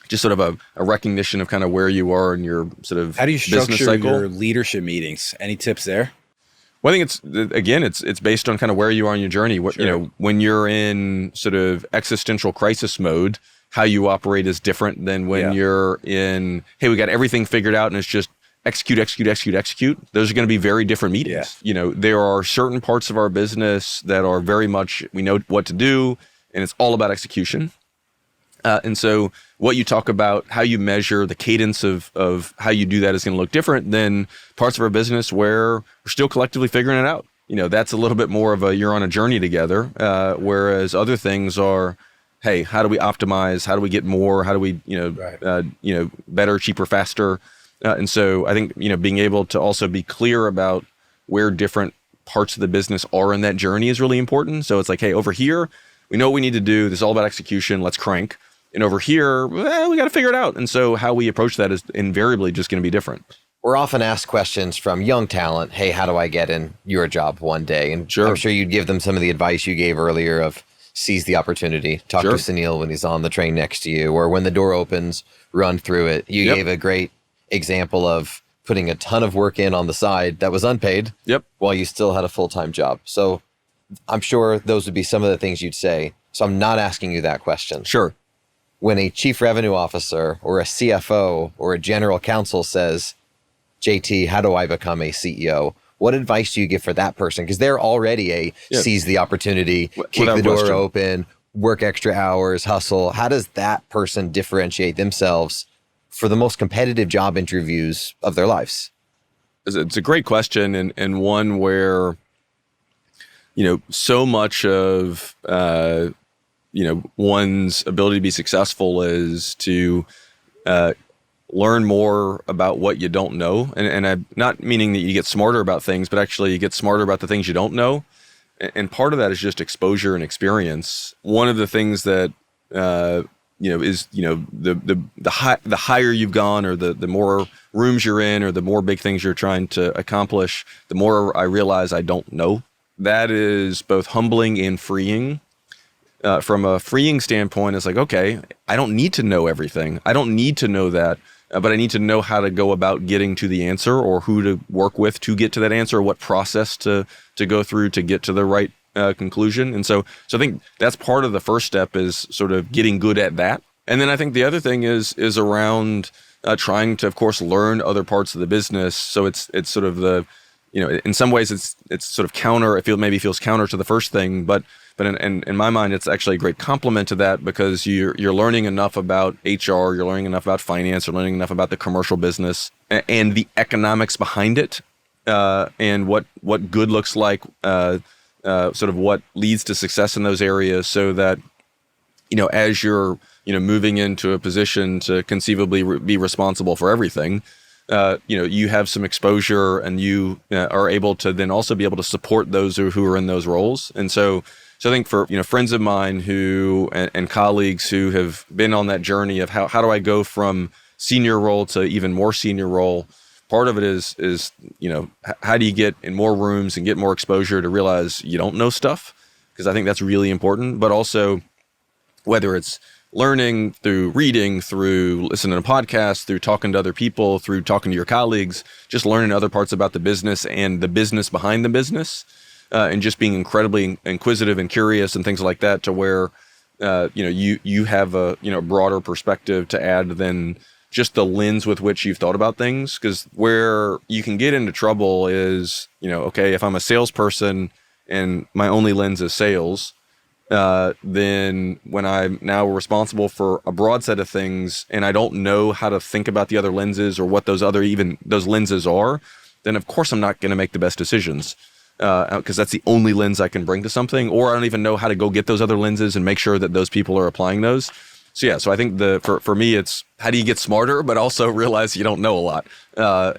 just sort of a recognition of kind of where you are in your sort of how do you business structure cycle. your leadership meetings? Any tips there? Well, I think it's based on kind of where you are in your journey. Sure. When you're in sort of existential crisis mode, how you operate is different than when you're in, hey, we got everything figured out and it's just execute. Those are going to be very different meetings. Yeah. There are certain parts of our business that are very much, we know what to do, and it's all about execution. And so what you talk about, how you measure the cadence of how you do that is going to look different than parts of our business where we're still collectively figuring it out. That's a little bit more of you're on a journey together. Whereas other things are, hey, how do we optimize? How do we get more? How do we, better, cheaper, faster? And so I think, being able to also be clear about where different parts of the business are in that journey is really important. So it's like, hey, over here, we know what we need to do. This is all about execution. Let's crank. And over here, we got to figure it out. And so how we approach that is invariably just going to be different. We're often asked questions from young talent. Hey, how do I get in your job one day? And Sure. I'm sure you'd give them some of the advice you gave earlier of seize the opportunity. Talk to Sunil when he's on the train next to you, or when the door opens, run through it. You gave a great example of putting a ton of work in on the side that was unpaid while you still had a full-time job. So I'm sure those would be some of the things you'd say. So I'm not asking you that question. Sure. When a chief revenue officer or a CFO or a general counsel says, JT, how do I become a CEO? What advice do you give for that person? Because they're already seize the opportunity, kick the door open, work extra hours, hustle. How does that person differentiate themselves for the most competitive job interviews of their lives? It's a great question, and one where, so much of, one's ability to be successful is to learn more about what you don't know. And I'm not meaning that you get smarter about things, but actually you get smarter about the things you don't know. And part of that is just exposure and experience. One of the things that, is, the higher you've gone, or the more rooms you're in, or the more big things you're trying to accomplish, the more I realize I don't know. That is both humbling and freeing. From a freeing standpoint, it's like, okay, I don't need to know everything. I don't need to know that, but I need to know how to go about getting to the answer, or who to work with to get to that answer, or what process to go through to get to the right conclusion. And so I think that's part of the first step, is sort of getting good at that. And then I think the other thing is around trying to, of course, learn other parts of the business. So it's sort of the, in some ways it's sort of counter. Maybe feels counter to the first thing, but in my mind, it's actually a great complement to that, because you're learning enough about HR, you're learning enough about finance, you're learning enough about the commercial business and the economics behind it, and what good looks like, sort of what leads to success in those areas, so that, as you're, moving into a position to conceivably be responsible for everything, you have some exposure, and you are able to then also be able to support those who are in those roles. And so I think for, friends of mine who, and colleagues who have been on that journey of how do I go from senior role to even more senior role, part of it is, how do you get in more rooms and get more exposure to realize you don't know stuff? Because I think that's really important. But also, whether it's learning through reading, through listening to podcasts, through talking to other people, through talking to your colleagues, just learning other parts about the business and the business behind the business, and just being incredibly inquisitive and curious and things like that, to where, you have a, broader perspective to add than just the lens with which you've thought about things. Because where you can get into trouble is, okay, if I'm a salesperson and my only lens is sales, then when I'm now responsible for a broad set of things and I don't know how to think about the other lenses, or what those lenses are, then of course I'm not going to make the best decisions. because that's the only lens I can bring to something, or I don't even know how to go get those other lenses and make sure that those people are applying those. So yeah, so I think for me, it's how do you get smarter, but also realize you don't know a lot. I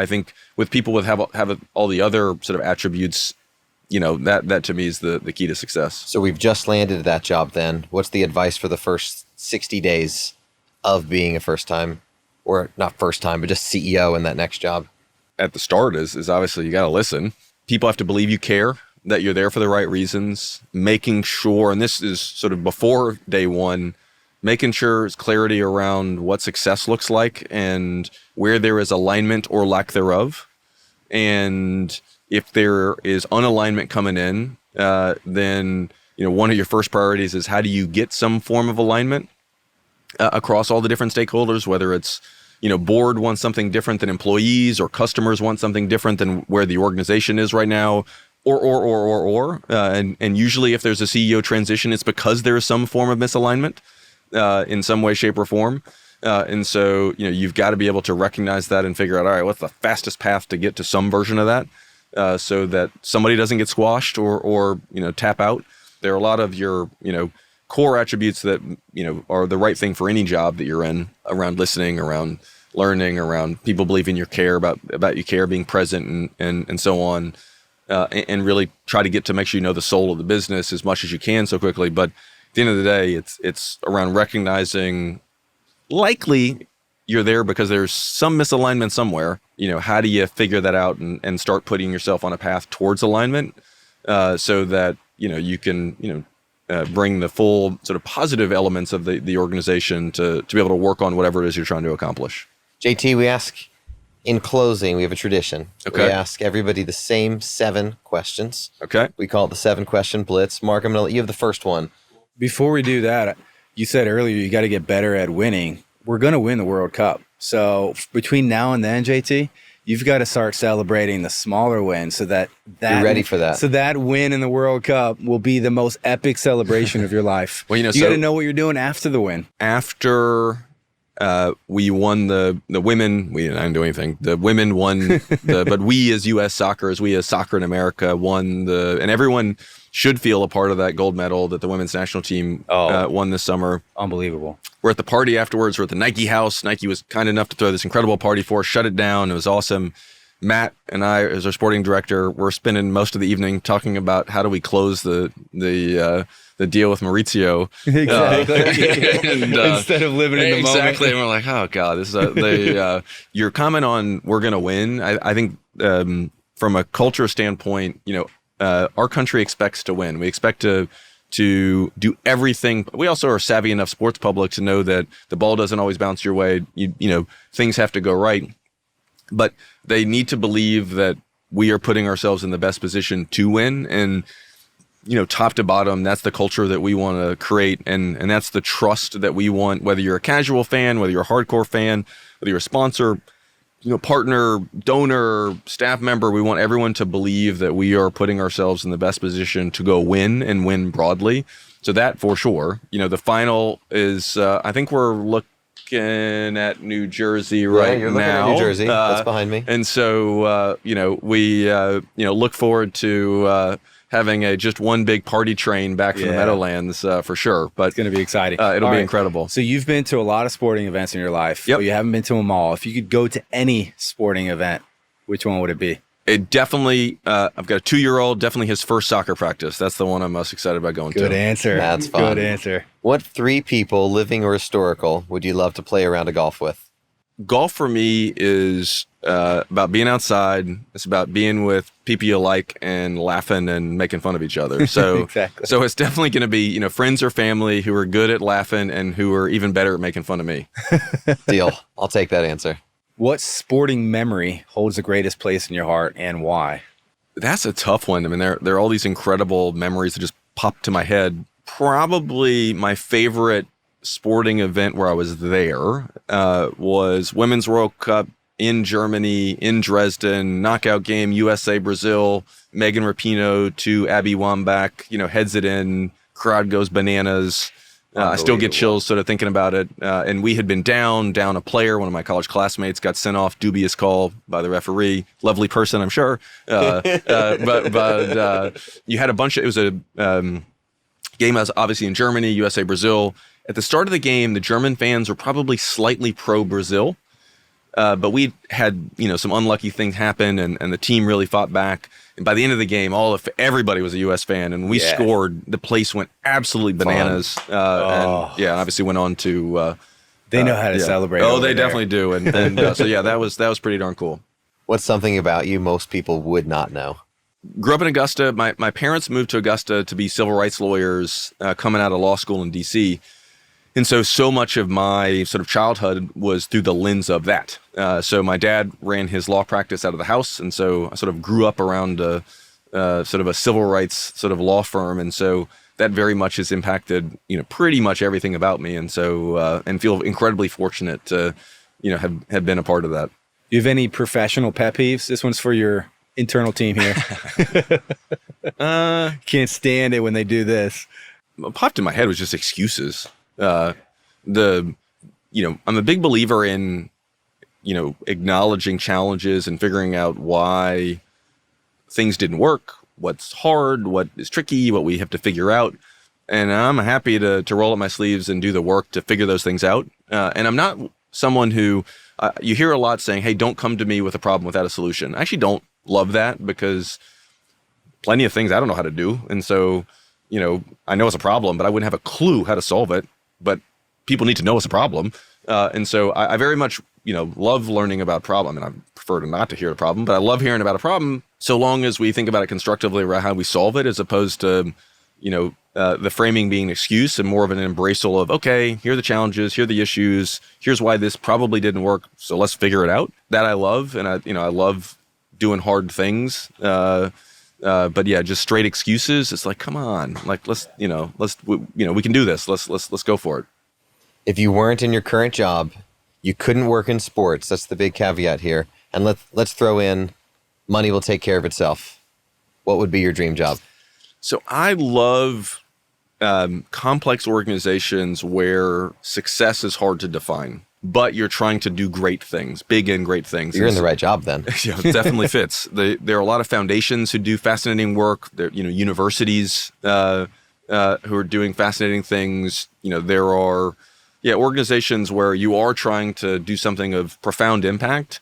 think with people with have all the other sort of attributes, that to me is the key to success. So we've just landed at that job then. What's the advice for the first 60 days of being a first time, or not first time, but just CEO in that next job? At the start is obviously you got to listen. People have to believe you care, that you're there for the right reasons, making sure, and this is sort of before day one, making sure there's clarity around what success looks like and where there is alignment or lack thereof. And if there is unalignment coming in, then one of your first priorities is how do you get some form of alignment across all the different stakeholders, whether it's board wants something different than employees, or customers want something different than where the organization is right now, and usually if there's a CEO transition, it's because there is some form of misalignment in some way, shape, or form. And so, you've got to be able to recognize that and figure out, all right, what's the fastest path to get to some version of that, so that somebody doesn't get squashed or tap out. There are a lot of your, core attributes that, are the right thing for any job that you're in, around listening, around learning, around people believing you care about you care, being present and so on, and really try to get to make sure you know the soul of the business as much as you can so quickly. But at the end of the day, it's around recognizing likely you're there because there's some misalignment somewhere. How do you figure that out and start putting yourself on a path towards alignment, so that, you can, bring the full sort of positive elements of the organization to be able to work on whatever it is you're trying to accomplish. JT, we ask, in closing, we have a tradition. Okay. We ask everybody the same 7 questions. Okay. We call it the 7-question blitz. Mark, I'm going to let you have the first one. Before we do that, you said earlier you got to get better at winning. We're going to win the World Cup. So between now and then, JT, you've got to start celebrating the smaller wins so that you're ready for that. So that win in the World Cup will be the most epic celebration of your life. Well, you got to know what you're doing after the win. After we won the women, I didn't do anything. The women won, but we as U.S. soccer, as we as soccer in America won and everyone should feel a part of that gold medal that the women's national team won this summer. Unbelievable. We're at the party afterwards. We're at the Nike house. Nike was kind enough to throw this incredible party for us, shut it down. It was awesome. Matt and I, as our sporting director, we're spending most of the evening talking about how do we close the deal with Maurizio. Exactly. Instead of living in the moment. Exactly. And we're like, oh God, this is your comment on we're going to win. I think from a culture standpoint, our country expects to win. We expect to do everything. We also are savvy enough sports public to know that the ball doesn't always bounce your way. Things have to go right. But they need to believe that we are putting ourselves in the best position to win. And, top to bottom, that's the culture that we want to create. And that's the trust that we want, whether you're a casual fan, whether you're a hardcore fan, whether you're a sponsor, partner, donor, staff member. We want everyone to believe that we are putting ourselves in the best position to go win and win broadly. So that for sure, the final is, I think we're looking at New Jersey right you're now. Looking at New Jersey. That's behind me. And so, we, look forward to having just one big party train back from the Meadowlands for sure. But it's going to be exciting. It'll be incredible. So you've been to a lot of sporting events in your life. Yep. But you haven't been to them all. If you could go to any sporting event, which one would it be? It definitely, I've got a 2-year-old, definitely his first soccer practice. That's the one I'm most excited about going to. Good answer. That's fun. Good answer. What 3 people, living or historical, would you love to play a round of golf with? Golf for me is about being outside. It's about being with people you like and laughing and making fun of each other. So, Exactly. So it's definitely going to be, friends or family who are good at laughing and who are even better at making fun of me. Deal. I'll take that answer. What sporting memory holds the greatest place in your heart and why? That's a tough one. I mean, there are all these incredible memories that just pop to my head. Probably my favorite sporting event where I was there was Women's World Cup in Germany, in Dresden, knockout game, USA, Brazil, Megan Rapinoe to Abby Wambach, heads it in, crowd goes bananas. I still get chills sort of thinking about it. And we had been down a player. One of my college classmates got sent off, dubious call by the referee. Lovely person, I'm sure. But you had a bunch of, it was a game obviously in Germany, USA, Brazil. At the start of the game, the German fans were probably slightly pro-Brazil. But we had, some unlucky things happen, and the team really fought back. And by the end of the game, everybody was a U.S. fan, and we scored. The place went absolutely bananas. And obviously went on to. They know how to celebrate. Oh, they definitely do. And that was pretty darn cool. What's something about you most people would not know? Grew up in Augusta. My parents moved to Augusta to be civil rights lawyers, coming out of law school in D.C. And so much of my sort of childhood was through the lens of that. So my dad ran his law practice out of the house, and so I sort of grew up around sort of a civil rights sort of law firm, and so that very much has impacted pretty much everything about me, and so and feel incredibly fortunate to have been a part of that. Do you have any professional pet peeves? This one's for your internal team here. Can't stand it when they do this. What popped in my head was just excuses. I'm a big believer in, acknowledging challenges and figuring out why things didn't work, what's hard, what is tricky, what we have to figure out. And I'm happy to roll up my sleeves and do the work to figure those things out. And I'm not someone who, you hear a lot saying, hey, don't come to me with a problem without a solution. I actually don't love that, because plenty of things I don't know how to do. And so, I know it's a problem, but I wouldn't have a clue how to solve it. But people need to know it's a problem. And so I very much, love learning about problem. And I prefer to not to hear a problem, but I love hearing about a problem so long as we think about it constructively around how we solve it, as opposed to, the framing being an excuse and more of an embraceal of, okay, here are the challenges, here are the issues, here's why this probably didn't work, so let's figure it out. That I love, and I love doing hard things. But yeah, just straight excuses. It's like, come on, like we can do this. Let's go for it. If you weren't in your current job, you couldn't work in sports. That's the big caveat here. And let's throw in money will take care of itself. What would be your dream job? So I love complex organizations where success is hard to define, but you're trying to do great things, big and great things. You're in the right job then. Yeah, it definitely fits. There are a lot of foundations who do fascinating work. There, universities who are doing fascinating things. There are organizations where you are trying to do something of profound impact,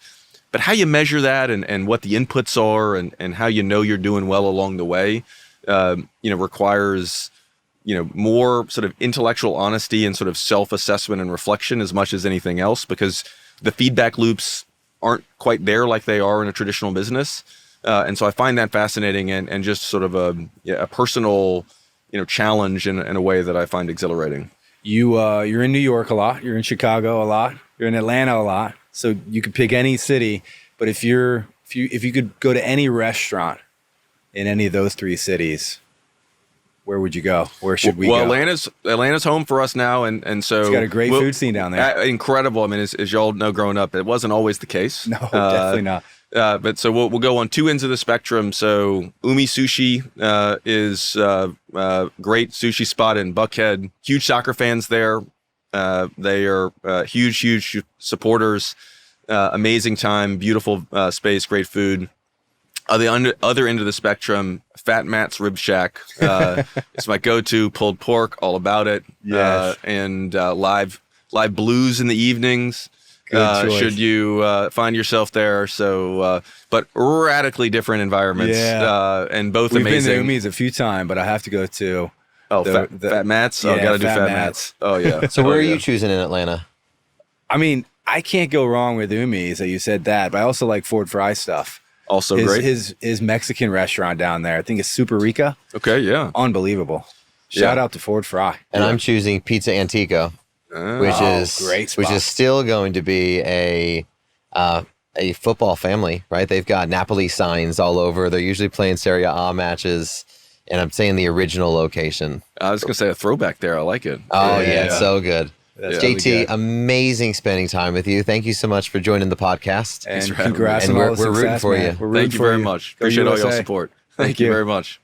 but how you measure that and what the inputs are and how you're doing well along the way, requires more sort of intellectual honesty and sort of self-assessment and reflection as much as anything else, because the feedback loops aren't quite there like they are in a traditional business. And so I find that fascinating and just sort of a personal, challenge in a way that I find exhilarating. You're in New York a lot. You're in Chicago a lot. You're in Atlanta a lot. So you could pick any city, but if you could go to any restaurant in any of those three cities, where would you go? Where should we go? Well, Atlanta's home for us now, and so it's got a great food scene down there. Incredible. I mean, as y'all know, growing up, it wasn't always the case. No, definitely not. But so we'll go on two ends of the spectrum. So Umi Sushi is great sushi spot in Buckhead. Huge soccer fans there. They are huge supporters. Amazing time, beautiful space, great food. The other end of the spectrum, Fat Matt's Rib Shack. It's my go-to, pulled pork, all about it. Yes. And live blues in the evenings. Should you find yourself there. So, but radically different environments. Yeah. And both We've amazing. We've been to Umi's a few times, but I have to go to Fat Matt's. Oh, gotta do Fat Matt's. Oh yeah. So where are you choosing in Atlanta? I mean, I can't go wrong with Umi's. You said that, but I also like Ford Fry stuff. Also great. His Mexican restaurant down there. I think it's Super Rica. Okay, yeah. Unbelievable. Shout out to Ford Fry. And I'm choosing Pizza Antico, which is still going to be a football family, right? They've got Napoli signs all over. They're usually playing Serie A matches, and I'm saying the original location. I was going to say a throwback there. I like it. Oh, yeah. It's so good. That's JT, really good. Amazing spending time with you. Thank you so much for joining the podcast. And congrats and on all the we're rooting success, for man. you. We're rooting Thank you for very much. Appreciate all your support. Thank you very much.